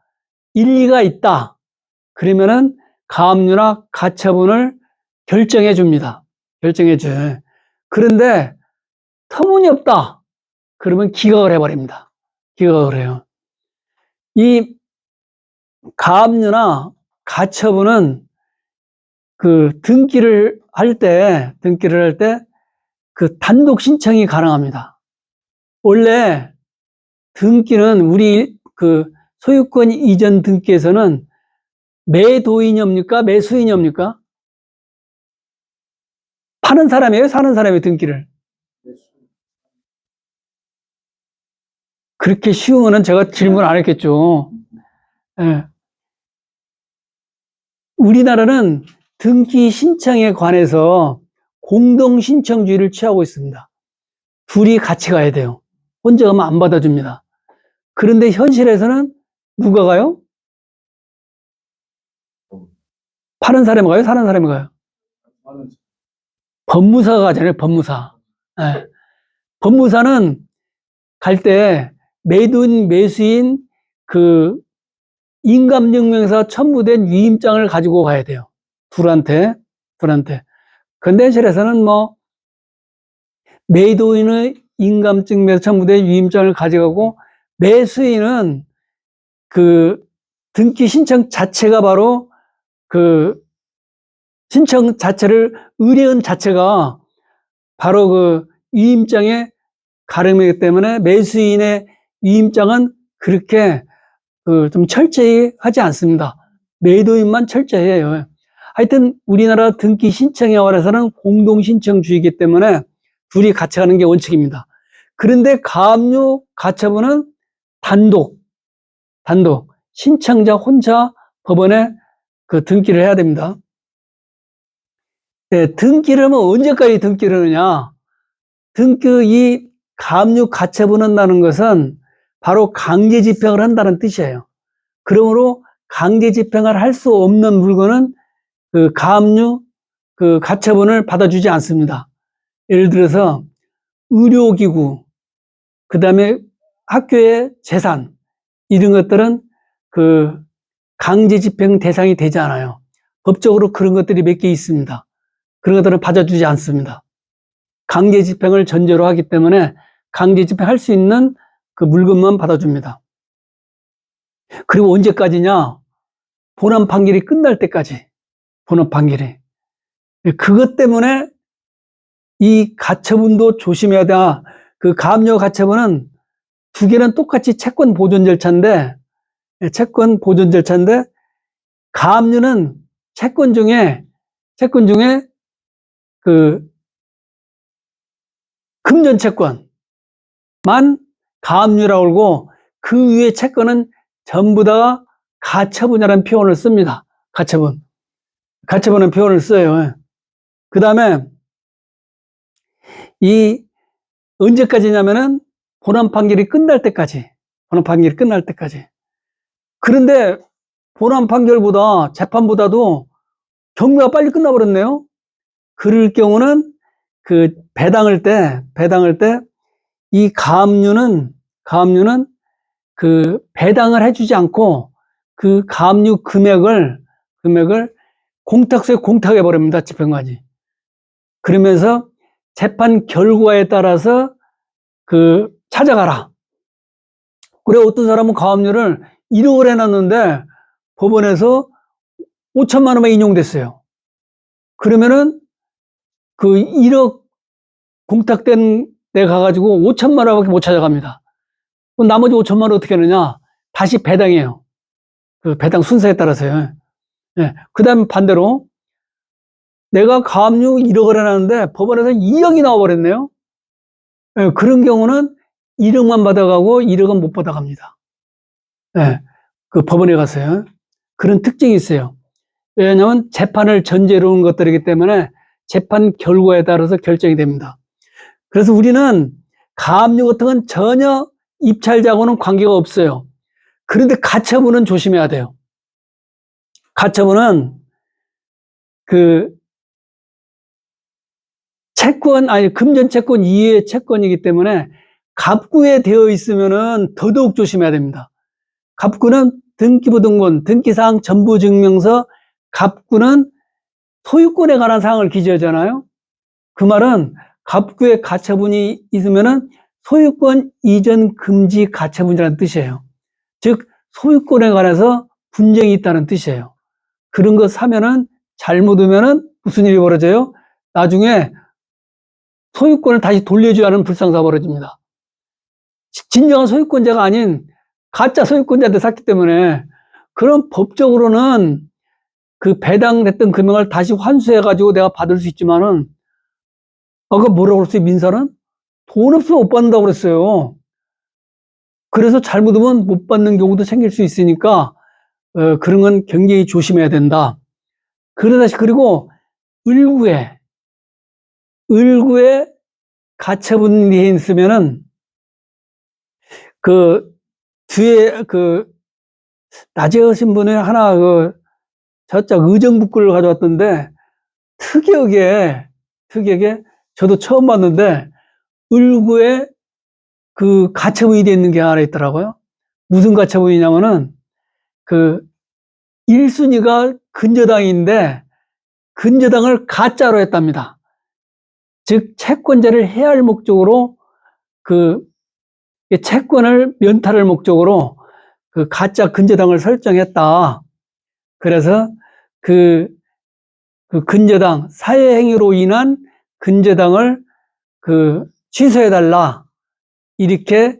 일리가 있다. 그러면은 가압류나 가처분을 결정해 줍니다. 그런데 터무니없다. 그러면 기각을 해버립니다. 기각을 해요. 이 가압류나 가처분은 등기를 할 때 단독 신청이 가능합니다. 원래 등기는 우리 소유권 이전 등기에서는 매도인이옵니까? 매수인이옵니까? 파는 사람이에요? 사는 사람의 등기를? 그렇게 쉬운 거는 제가 질문 안 했겠죠. 예. 우리나라는 등기 신청에 관해서 공동신청주의를 취하고 있습니다. 둘이 같이 가야 돼요. 혼자 가면 안 받아줍니다. 그런데 현실에서는 누가 가요? 파는 사람이 가요? 사는 사람이 가요? 법무사가 가잖아요. 법무사. 네. 법무사는 갈 때 매도인, 매수인 인감증명서 첨부된 위임장을 가지고 가야 돼요. 둘한테. 근데 현실에서는 매도인의 인감증명서 첨부된 위임장을 가져가고 매수인은 그 등기 신청 자체가 바로 그 신청 자체를 의뢰인 자체가 바로 그 위임장의 가름이기 때문에 매수인의 위임장은 그렇게 좀 철저히 하지 않습니다. 매도인만 철저히 해요. 하여튼 우리나라 등기 신청에 관해서는 공동신청주의이기 때문에 둘이 같이 가는 게 원칙입니다. 그런데 가압류 가처분은 단독 신청자 혼자 법원에 그 등기를 해야 됩니다. 네, 등기를 하면 언제까지 등기를 하느냐? 이 가압류 가처분 한다는 것은 바로 강제 집행을 한다는 뜻이에요. 그러므로 강제 집행을 할 수 없는 물건은 그 가압류 그 가처분을 받아주지 않습니다. 예를 들어서 의료기구, 그 다음에 학교의 재산, 이런 것들은 그 강제 집행 대상이 되지 않아요. 법적으로 그런 것들이 몇 개 있습니다. 그런 것들은 받아주지 않습니다. 강제 집행을 전제로 하기 때문에 강제 집행할 수 있는 그 물건만 받아줍니다. 그리고 언제까지냐? 본안 판결이 끝날 때까지. 본안 판결이. 그것 때문에 이 가처분도 조심해야 돼. 그 가압류 가처분은 두 개는 똑같이 채권 보존 절차인데, 가압류는 채권 중에 그 금전 채권만 가압류라고 그러고 그 위에 채권은 전부 다 가처분이라는 표현을 씁니다. 가처분은 표현을 써요. 그 다음에 이 언제까지냐면은 본안 판결이 끝날 때까지. 그런데 본안 판결보다 재판보다도 경매가 빨리 끝나버렸네요. 그럴 경우는 그 배당할 때 이 가압류는 그 배당을 해주지 않고 그 가압류 금액을 공탁소에 공탁해 버립니다. 집행관이. 그러면서 재판 결과에 따라서 그 찾아가라. 그래 어떤 사람은 가압류를 1억을 해놨는데 법원에서 5천만 원만 인용됐어요. 그러면은 그 1억 공탁된 데 가가지고 5천만 원밖에 못 찾아갑니다. 그럼 나머지 5천만 원 어떻게 하느냐? 다시 배당해요. 그 배당 순서에 따라서요. 네. 그 다음 반대로 내가 가압류 1억을 해놨는데 법원에서 2억이 나와버렸네요. 네. 그런 경우는 1억만 받아가고 1억은 못 받아갑니다. 네. 그 법원에 가서요. 그런 특징이 있어요. 왜냐하면 재판을 전제로 한 것들이기 때문에 재판 결과에 따라서 결정이 됩니다. 그래서 우리는 가압류 같은 건 전혀 입찰자하고는 관계가 없어요. 그런데 가처분은 조심해야 돼요. 가처분은 그 금전 채권 이외의 채권이기 때문에 갑구에 되어 있으면은 더더욱 조심해야 됩니다. 갑구는 등기부등본, 등기사항 전부증명서, 갑구는 소유권에 관한 사항을 기재하잖아요. 그 말은 갑구에 가처분이 있으면은 소유권 이전 금지 가처분이라는 뜻이에요. 즉 소유권에 관해서 분쟁이 있다는 뜻이에요. 그런 거 사면은 잘못 오면은 무슨 일이 벌어져요? 나중에 소유권을 다시 돌려줘야 하는 불상사가 벌어집니다. 진정한 소유권자가 아닌 가짜 소유권자한테 샀기 때문에 그런 법적으로는 그 배당됐던 금액을 다시 환수해가지고 내가 받을 수 있지만은 아까 뭐라고 그랬어요? 민사는? 돈 없으면 못 받는다고 그랬어요. 그래서 잘못하면 못 받는 경우도 생길 수 있으니까 그런 건 굉장히 조심해야 된다. 그리고 을구에 가처분이 있으면은 그 뒤에 그 낮에 오신 분이 하나 저짝 의정부글을 가져왔던데 특이하게 저도 처음 봤는데 을구에 그 가처분이 되어 있는 게 하나 있더라고요. 무슨 가처분이냐면은 그 1순위가 근저당인데 근저당을 가짜로 했답니다. 즉 채권자를 해할 목적으로 그 채권을 면탈을 목적으로 그 가짜 근저당을 설정했다. 그래서 그 근저당, 사회행위로 인한 근저당을 취소해달라. 이렇게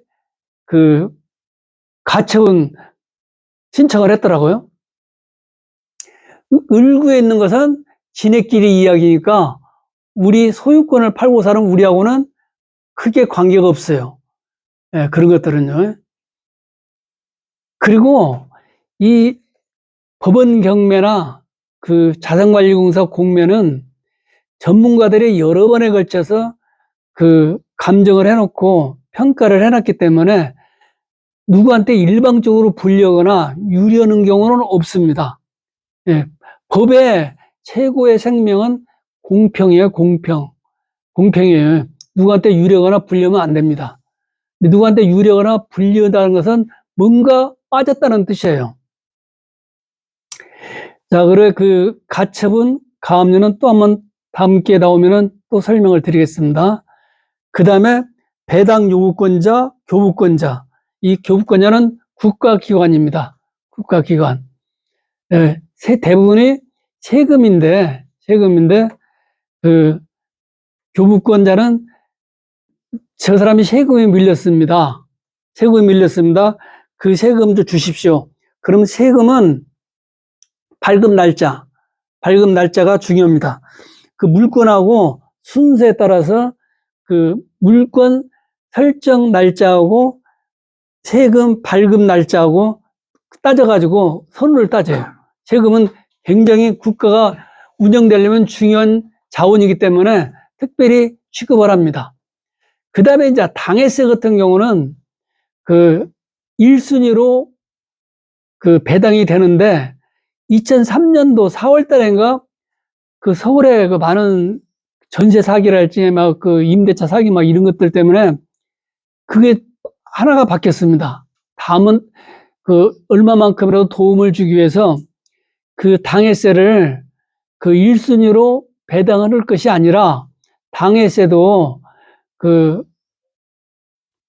가처분 신청을 했더라고요. 을구에 있는 것은 지네끼리 이야기니까 우리 소유권을 팔고 사는 우리하고는 크게 관계가 없어요. 네, 그런 것들은요. 그리고 이 법원 경매나 자산관리공사 공매는 전문가들이 여러 번에 걸쳐서 감정을 해놓고 평가를 해놨기 때문에 누구한테 일방적으로 불리하거나 유리하는 경우는 없습니다. 예, 법의 최고의 생명은 공평이에요, 공평이에요. 누구한테 유리하거나 불리하면 안 됩니다. 누구한테 유리하거나 불리하다는 것은 뭔가 빠졌다는 뜻이에요. 자, 그래, 가처분, 가압류는 또 한번 다음 기회에 나오면은 또 설명을 드리겠습니다. 그 다음에 배당 요구권자, 교부권자. 이 교부권자는 국가기관입니다. 국가기관. 네, 대부분이 세금인데, 교부권자는 저 사람이 세금이 밀렸습니다. 그 세금 좀 주십시오. 그럼 세금은 발급 날짜가 중요합니다. 그 물건하고 순서에 따라서 물건 설정 날짜하고 세금 발급 날짜하고 따져가지고 선을 따져요. 세금은 굉장히 국가가 운영되려면 중요한 자원이기 때문에 특별히 취급을 합니다. 그 다음에 이제 당해세 같은 경우는 1순위로 배당이 되는데 2003년도 4월 달인가 서울에 많은 전세 사기랄지 막 임대차 사기 막 이런 것들 때문에 그게 하나가 바뀌었습니다. 다음은 얼마만큼이라도 도움을 주기 위해서 당해세를 1순위로 배당을 할 것이 아니라 당해세도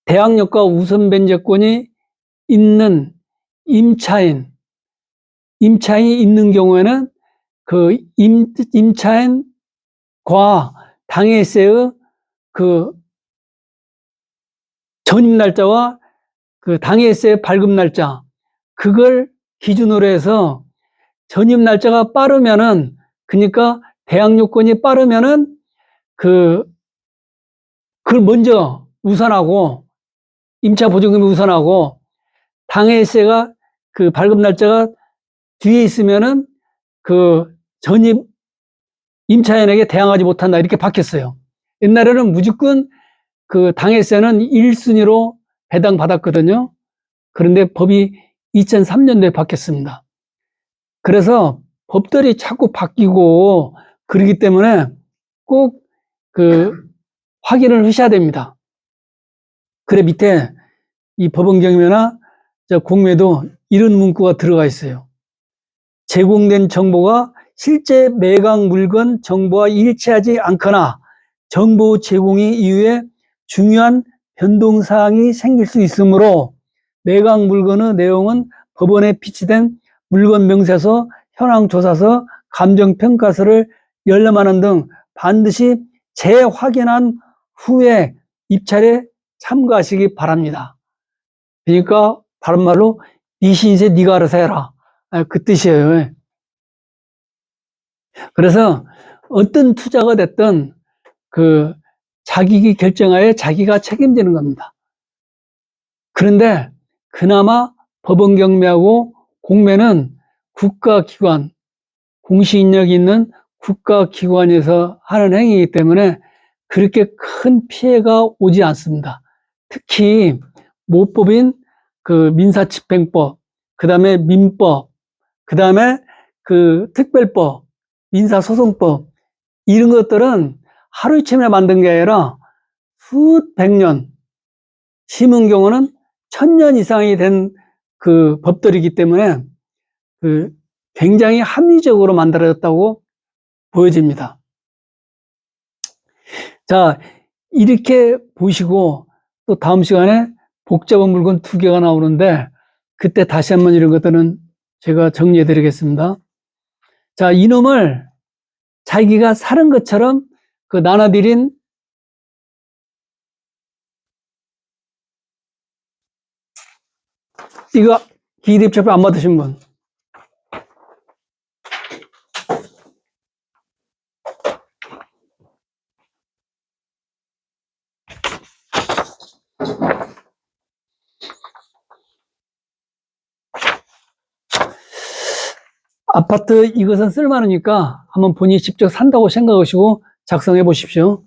대항력과 우선 변제권이 있는 임차인이 있는 경우에는 임차인과 당해세의 전입 날짜와 당해세 발급 날짜, 그걸 기준으로 해서 전입 날짜가 빠르면은, 그러니까 대항요건이 빠르면은 그걸 먼저 우선하고, 임차 보증금이 우선하고, 당해세가 발급 날짜가 뒤에 있으면은 전입 임차인에게 대항하지 못한다. 이렇게 바뀌었어요. 옛날에는 무조건 당해세는 1순위로 배당받았거든요. 그런데 법이 2003년도에 바뀌었습니다. 그래서 법들이 자꾸 바뀌고 그러기 때문에 꼭 확인을 하셔야 됩니다. 그래 밑에 이 법원 경매나 공매도 이런 문구가 들어가 있어요. 제공된 정보가 실제 매각 물건 정보와 일치하지 않거나 정보 제공이 이후에 중요한 변동사항이 생길 수 있으므로 매각 물건의 내용은 법원에 비치된 물건 명세서, 현황조사서, 감정평가서를 열람하는 등 반드시 재확인한 후에 입찰에 참가하시기 바랍니다. 그러니까 다른 말로 네 신세 네가 알아서 해라. 그 뜻이에요. 그래서 어떤 투자가 됐든 자기 결정하에 자기가 책임지는 겁니다. 그런데 그나마 법원 경매하고 공매는 국가기관, 공신력이 있는 국가기관에서 하는 행위이기 때문에 그렇게 큰 피해가 오지 않습니다. 특히 모법인 민사집행법, 그 다음에 민법, 그 다음에 특별법, 민사소송법, 이런 것들은 하루 이틀에 만든 게 아니라 수백 년, 심은 경우는 1000년 이상이 된 법들이기 때문에 굉장히 합리적으로 만들어졌다고 보여집니다. 자, 이렇게 보시고 또 다음 시간에 복잡한 물건 두 개가 나오는데 그때 다시 한번 이런 것들은 제가 정리해 드리겠습니다. 자, 이놈을 자기가 사는 것처럼 그 나눠드린 이거 기립첩에 안 받으신 분. 아파트 이것은 쓸만하니까 한번 본인이 직접 산다고 생각하시고 작성해 보십시오.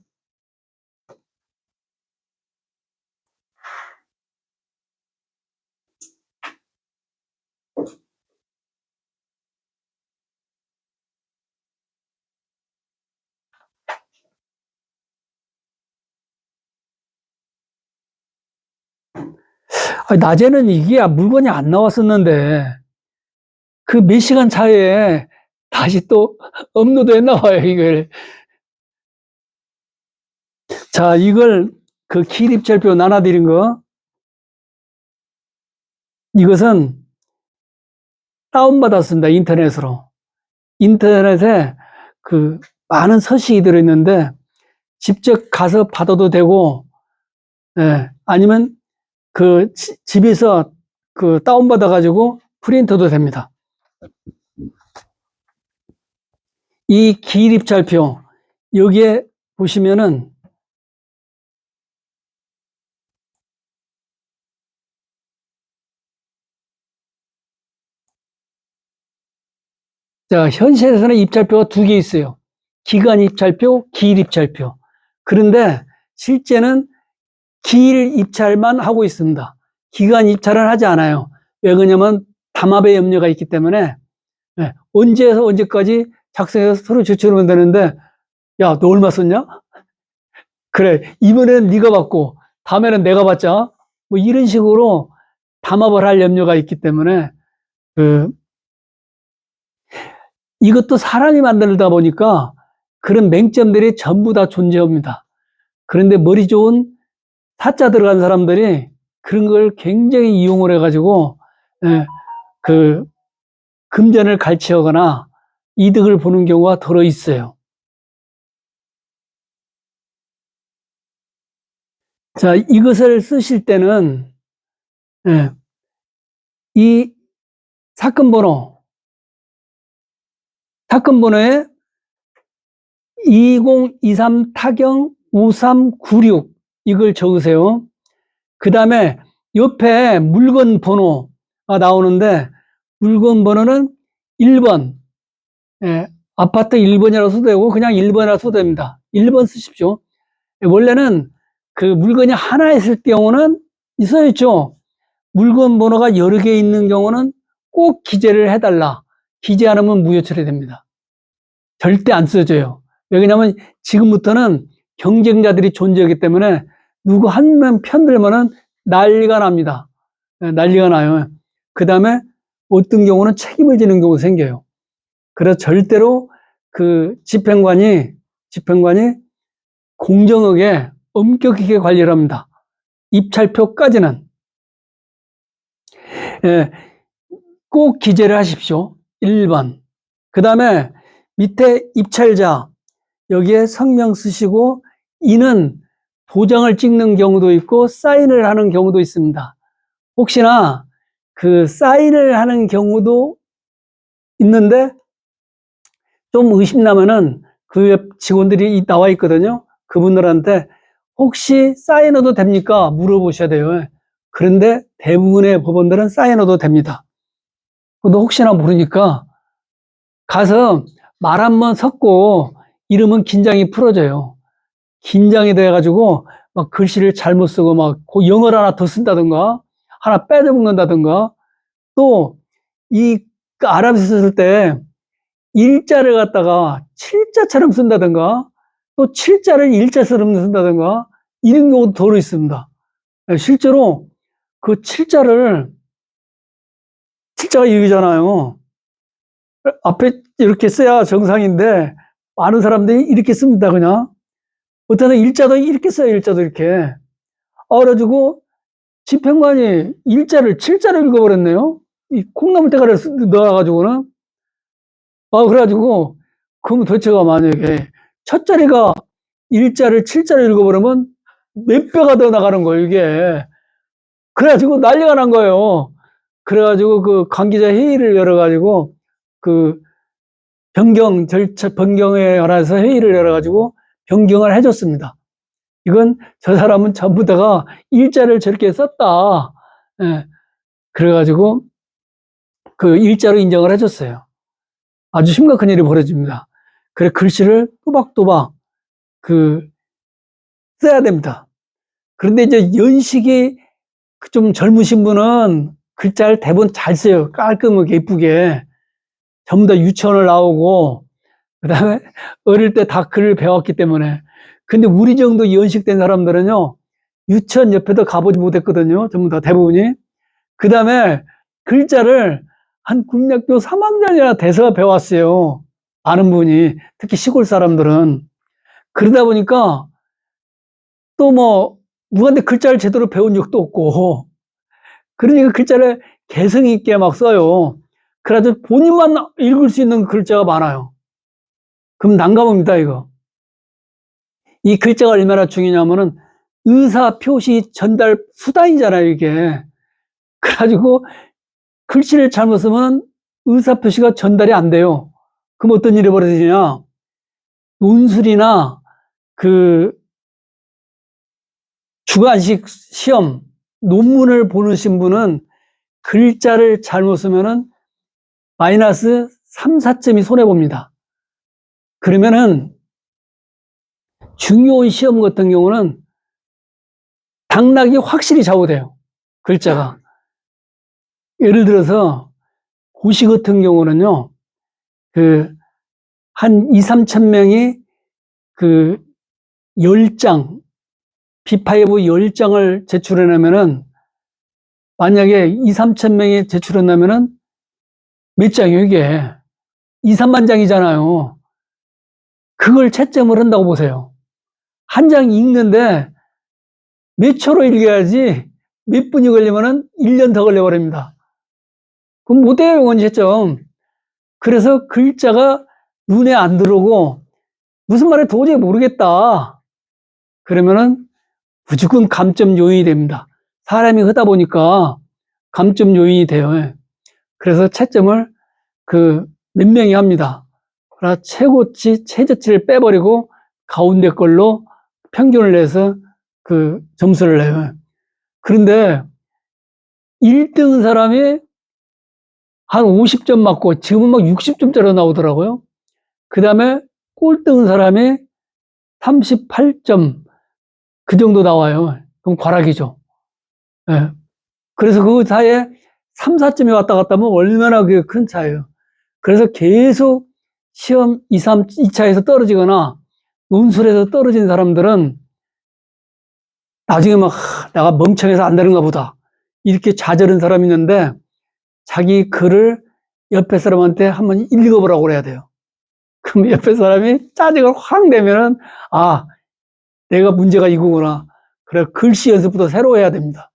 낮에는 이게 물건이 안 나왔었는데 그 몇 시간 차에 다시 또 업로드 했나 봐요, 이걸. 자, 이걸 그 기립철표 나눠드린 거, 이것은 다운받았습니다, 인터넷으로. 인터넷에 그 많은 서식이 들어있는데 직접 가서 받아도 되고, 예, 아니면 그 집에서 그 다운받아가지고 프린터도 됩니다. 이 기립철표, 여기에 보시면은 자, 현실에서는 입찰표가 두 개 있어요. 기간 입찰표, 기일 입찰표. 그런데 실제는 기일 입찰만 하고 있습니다. 기간 입찰은 하지 않아요. 왜 그러냐면 담합의 염려가 있기 때문에 언제에서 언제까지 작성해서 서로 제출하면 되는데 야, 너 얼마 썼냐? 그래, 이번에는 네가 받고 다음에는 내가 받자. 뭐 이런 식으로 담합을 할 염려가 있기 때문에 이것도 사람이 만들다 보니까 그런 맹점들이 전부 다 존재합니다. 그런데 머리 좋은 사자 들어간 사람들이 그런 걸 굉장히 이용을 해가지고 그 금전을 갈취하거나 이득을 보는 경우가 더러 있어요. 자, 이것을 쓰실 때는 이 사건번호에 2023 타경 5396 이걸 적으세요. 그 다음에 옆에 물건 번호가 나오는데 물건 번호는 1번, 아파트 1번이라고 써도 되고 그냥 1번이라고 써도 됩니다. 1번 쓰십시오. 원래는 그 물건이 하나 있을 경우는 있어야죠. 물건 번호가 여러 개 있는 경우는 꼭 기재를 해달라. 기재 안 하면 무효 처리됩니다. 절대 안 써져요. 왜냐하면 지금부터는 경쟁자들이 존재하기 때문에 누구 한 명 편들면은 난리가 납니다. 난리가 나요. 그 다음에 어떤 경우는 책임을 지는 경우가 생겨요. 그래서 절대로 그 집행관이 공정하게 엄격하게 관리를 합니다. 입찰표까지는. 꼭 기재를 하십시오. 1번. 그 다음에 밑에 입찰자, 여기에 성명 쓰시고, 이는 도장을 찍는 경우도 있고, 사인을 하는 경우도 있습니다. 혹시나 그 사인을 하는 경우도 있는데, 좀 의심나면은 그 직원들이 나와 있거든요. 그분들한테 혹시 사인해도 됩니까? 물어보셔야 돼요. 그런데 대부분의 법원들은 사인해도 됩니다. 근데 혹시나 모르니까 가서 말 한번 섞고 이러면 긴장이 풀어져요. 긴장이 돼가지고 막 글씨를 잘못 쓰고 막 영어를 하나 더 쓴다든가 하나 빼먹는다든가 또 이 아랍에서 쓸 때 일자를 갖다가 칠자처럼 쓴다든가 또 칠자를 일자처럼 쓴다든가 이런 경우도 더러 있습니다. 실제로 그 칠자가 여기잖아요. 앞에 이렇게 써야 정상인데 많은 사람들이 이렇게 씁니다. 그냥 어떤 일자도 이렇게 써요. 일자도 이렇게 그래가지고 집행관이 일자를 7자로 읽어버렸네요. 이 콩나물 대가리를 넣어가지고는. 그래가지고, 그럼 도대체가 만약에 첫 자리가 일자를 7자로 읽어버리면 몇 배가 더 나가는 거예요, 이게. 그래가지고 난리가 난 거예요. 그래가지고 그 관계자 회의를 열어가지고 그 절차 변경에 관해서 회의를 열어가지고 변경을 해줬습니다. 이건 저 사람은 전부 다가 일자를 저렇게 썼다. 예. 그래가지고 그 일자로 인정을 해줬어요. 아주 심각한 일이 벌어집니다. 그래 글씨를 또박또박 그 써야 됩니다. 그런데 이제 연식이 좀 젊으신 분은 글자를 대부분 잘 써요. 깔끔하게 예쁘게. 전부 다 유치원을 나오고 그다음에 어릴 때 다 글을 배웠기 때문에. 근데 우리 정도 연식된 사람들은요, 유치원 옆에도 가보지 못했거든요. 전부 다 대부분이. 그다음에 글자를 한 국민학교 3학년이나 돼서 배웠어요. 아는 분이. 특히 시골 사람들은. 그러다 보니까 또 뭐 누구한테 글자를 제대로 배운 적도 없고, 그러니까 글자를 개성 있게 막 써요. 그래서 본인만 읽을 수 있는 글자가 많아요. 그럼 난감합니다, 이거. 이 글자가 얼마나 중요하냐면은 의사 표시 전달 수단이잖아요, 이게. 그래가지고 글씨를 잘못 쓰면 의사 표시가 전달이 안 돼요. 그럼 어떤 일이 벌어지냐? 논술이나 그 주관식 시험, 논문을 보는 신분은 글자를 잘못 쓰면은 마이너스 3, 4점이 손해봅니다. 그러면은 중요한 시험 같은 경우는 당락이 확실히 좌우돼요. 글자가. 예를 들어서 고시 같은 경우는요, 한 2, 3천 명이 그 10장, B5 10장을 제출해내면은 만약에 2, 3천 명이 제출한다면은 몇 장이에요, 이게? 2, 3만 장이잖아요. 그걸 채점을 한다고 보세요. 한 장 읽는데 몇 초로 읽어야지 몇 분이 걸리면은 1년 더 걸려버립니다. 그럼 못해요, 이건 채점. 그래서 글자가 눈에 안 들어오고 무슨 말인지 도저히 모르겠다. 그러면은 무조건 감점 요인이 됩니다. 사람이 하다 보니까 감점 요인이 돼요. 그래서 채점을 몇 명이 합니다. 그러나 최고치, 최저치를 빼버리고 가운데 걸로 평균을 내서 점수를 내요. 그런데 1등 사람이 한 50점 맞고 지금은 막 60점짜리 나오더라고요. 그 다음에 꼴등 사람이 38점 그 정도 나와요. 그럼 과락이죠. 예. 그래서 그 사이에 3, 4점이 왔다 갔다 하면 얼마나 큰 차이예요. 그래서 계속 시험 2, 3, 2차에서 떨어지거나 논술에서 떨어진 사람들은 나중에 막 내가 멍청해서 안 되는가 보다 이렇게 좌절한 사람이 있는데 자기 글을 옆에 사람한테 한번 읽어보라고 그래야 돼요. 그럼 옆에 사람이 짜증을 확 내면은 내가 문제가 이거구나. 그래 글씨 연습부터 새로 해야 됩니다.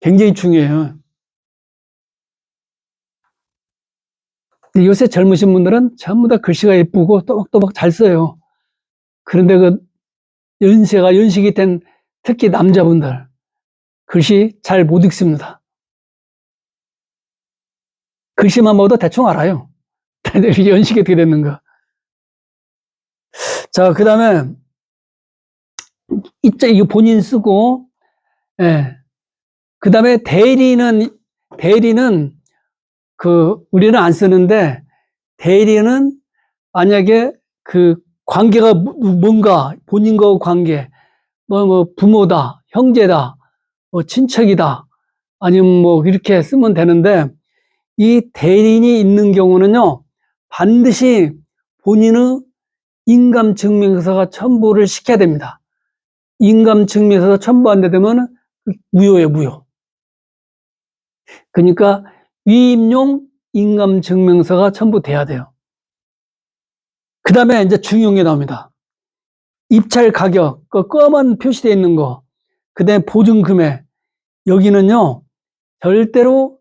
굉장히 중요해요. 요새 젊으신 분들은 전부 다 글씨가 예쁘고 또박또박 잘 써요. 그런데 연식이 된 특히 남자분들 글씨 잘 못 읽습니다. 글씨만 봐도 대충 알아요. 연식이 어떻게 됐는가. 자, 그 다음에 이거 본인 쓰고, 예. 그 다음에 대리는 우리는 안 쓰는데 대리는 만약에 관계가 뭔가 본인과 관계 뭐 부모다, 형제다, 뭐 친척이다, 아니면 뭐 이렇게 쓰면 되는데 이 대리인이 있는 경우는요 반드시 본인의 인감증명서가 첨부를 시켜야 됩니다. 인감증명서 첨부 안 되면 무효예요, 무효. 그러니까 위임용 인감증명서가 첨부돼야 돼요. 그 다음에 이제 중요한 게 나옵니다. 입찰 가격, 검은 표시되어 있는 거, 그 다음에 보증 금액, 여기는요, 절대로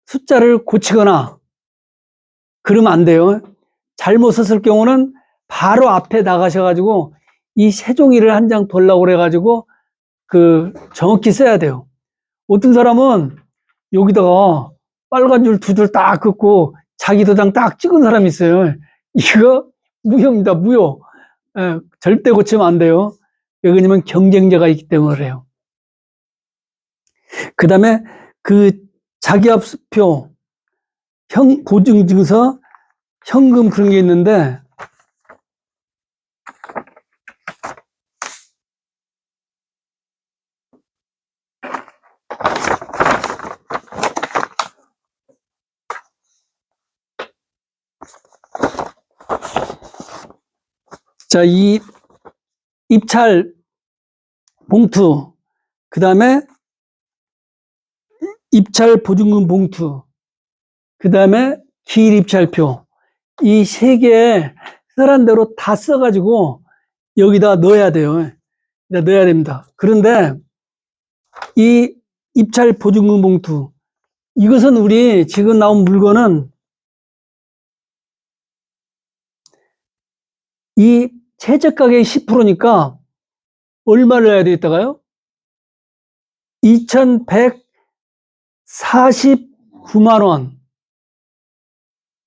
숫자를 고치거나 그러면 안 돼요. 잘못 썼을 경우는 바로 앞에 나가셔가지고 이 세종이를 한 장 돌라고 그래가지고 정확히 써야 돼요. 어떤 사람은 여기다가 빨간 줄 두 줄 딱 긋고 자기 도장 딱 찍은 사람이 있어요. 이거 무효입니다. 무효. 절대 고치면 안 돼요. 왜냐면 경쟁자가 있기 때문에 그래요. 그 다음에 자기합수표, 보증증서, 현금 그런 게 있는데, 자, 이 입찰 봉투, 그 다음에 입찰 보증금 봉투, 그 다음에 기일 입찰표, 이 세 개 쓰란 대로 다 써가지고 여기다 넣어야 돼요. 넣어야 됩니다. 그런데 이 입찰 보증금 봉투, 이것은 우리 지금 나온 물건은 이 최저가격이 10%니까 얼마를 해야 되겠다가요? 2,149만 원.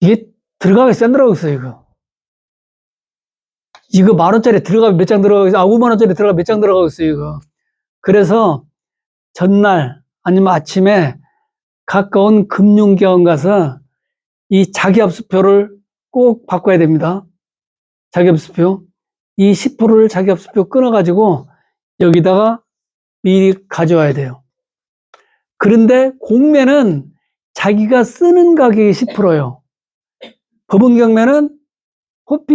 이게 들어가겠어요? 안 들어가겠어요, 이거? 이거 10,000원짜리 들어가면 몇 장 들어가겠어요? 5만원짜리 들어가면 몇 장 들어가겠어요, 이거? 그래서 전날 아니면 아침에 가까운 금융기관 가서 이 자기합수표를 꼭 바꿔야 됩니다. 자기합수표. 이 10%를 자기합수표 끊어가지고 여기다가 미리 가져와야 돼요. 그런데 공매는 자기가 쓰는 가격이 10%예요. 법원 경매는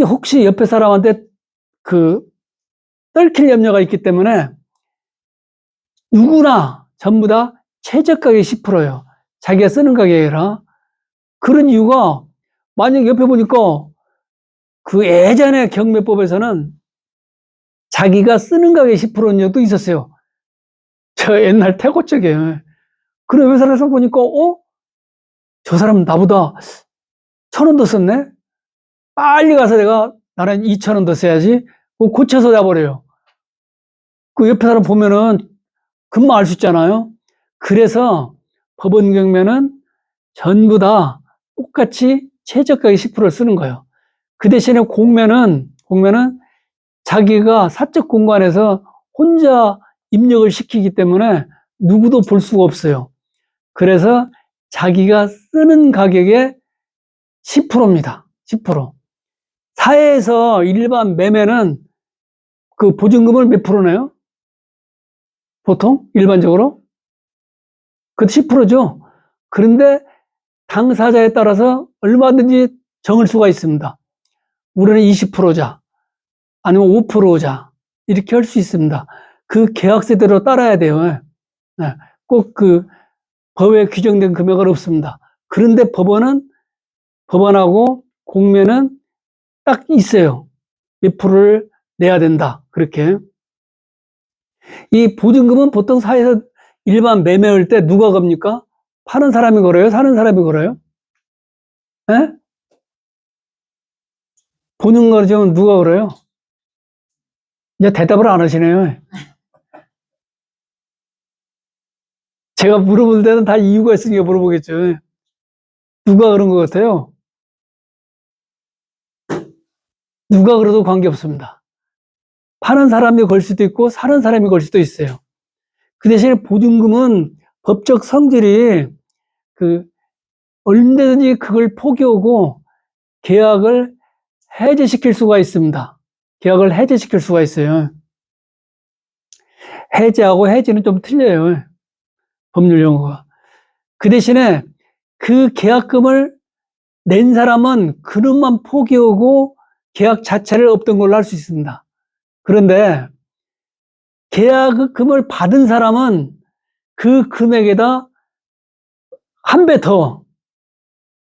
혹시 옆에 사람한테 떨킬 염려가 있기 때문에 누구나 전부 다 최저가격이 10%예요. 자기가 쓰는 가격이 아니라. 그런 이유가 만약 옆에 보니까 예전에 경매법에서는 자기가 쓰는 가격이 10%인 적도 있었어요. 저 옛날 태고 쪽에. 그래, 회사에서 보니까, 저 사람 나보다 1,000원 더 썼네? 빨리 가서 나는 2,000원 더 써야지. 고쳐서 내버려요. 그 옆에 사람 보면은 금방 알 수 있잖아요. 그래서 법원 경매는 전부 다 똑같이 최저가격 10%를 쓰는 거예요. 그 대신에 공매는 자기가 사적 공간에서 혼자 입력을 시키기 때문에 누구도 볼 수가 없어요. 그래서 자기가 쓰는 가격의 10%입니다. 10%. 사회에서 일반 매매는 보증금을 몇 프로 내요? 보통? 일반적으로? 그 10%죠. 그런데 당사자에 따라서 얼마든지 정할 수가 있습니다. 우리는 20%자, 아니면 5%자, 이렇게 할 수 있습니다. 그 계약서대로 따라야 돼요. 꼭 법에 규정된 금액은 없습니다. 그런데 법원하고 공매는 딱 있어요. 몇 프로를 내야 된다. 그렇게. 이 보증금은 보통 사회에서 일반 매매할 때 누가 겁니까? 파는 사람이 걸어요? 사는 사람이 걸어요? 에? 보는 거죠. 누가 걸어요? 이제 대답을 안 하시네요. 제가 물어볼 때는 다 이유가 있으니까 물어보겠죠. 누가 그런 것 같아요? 누가 그래도 관계없습니다. 파는 사람이 걸 수도 있고 사는 사람이 걸 수도 있어요. 그 대신에 보증금은 법적 성질이 얼마든지 그걸 포기하고 계약을 해제시킬 수가 있습니다. 계약을 해제시킬 수가 있어요. 해제하고 해지는 좀 틀려요. 법률 용어가. 그 대신에 그 계약금을 낸 사람은 그놈만 포기하고 계약 자체를 없던 걸로 할 수 있습니다. 그런데 계약금을 받은 사람은 그 금액에다 한 배 더,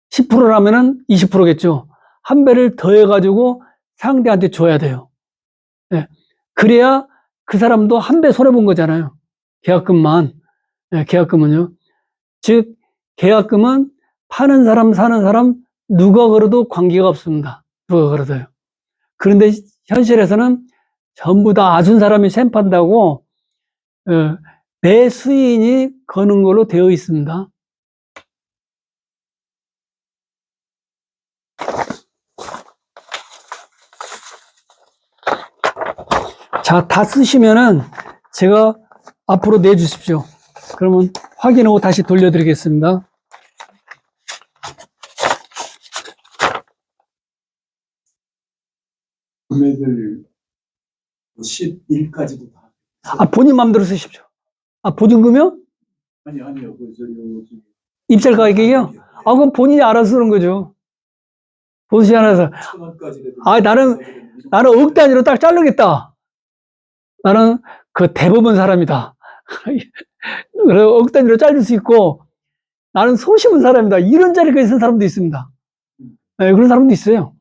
10%라면은 20%겠죠. 한 배를 더해가지고 상대한테 줘야 돼요. 네. 그래야 그 사람도 한 배 손해본 거잖아요. 계약금만. 예, 계약금은요. 즉, 계약금은 파는 사람, 사는 사람, 누가 걸어도 관계가 없습니다. 누가 걸어도요. 그런데 현실에서는 전부 다 아준 사람이 셈판다고, 내 수인이 거는 걸로 되어 있습니다. 자, 다 쓰시면은 제가 앞으로 내주십시오. 그러면 확인하고 다시 돌려드리겠습니다. 금액을 11까지도 다. 본인 마음대로 쓰십시오. 보증금이요? 아니요. 입찰 가격이요? 그럼 본인이 알아서 쓰는 거죠. 본인이 알아서. 1,000원까지. 나는 억 단위로 딱 자르겠다. 나는 그 대법원 사람이다. 그래, 억 단위로 자를 수 있고, 나는 소심한 사람이다. 이런 자리까지 쓴 사람도 있습니다. 네, 그런 사람도 있어요.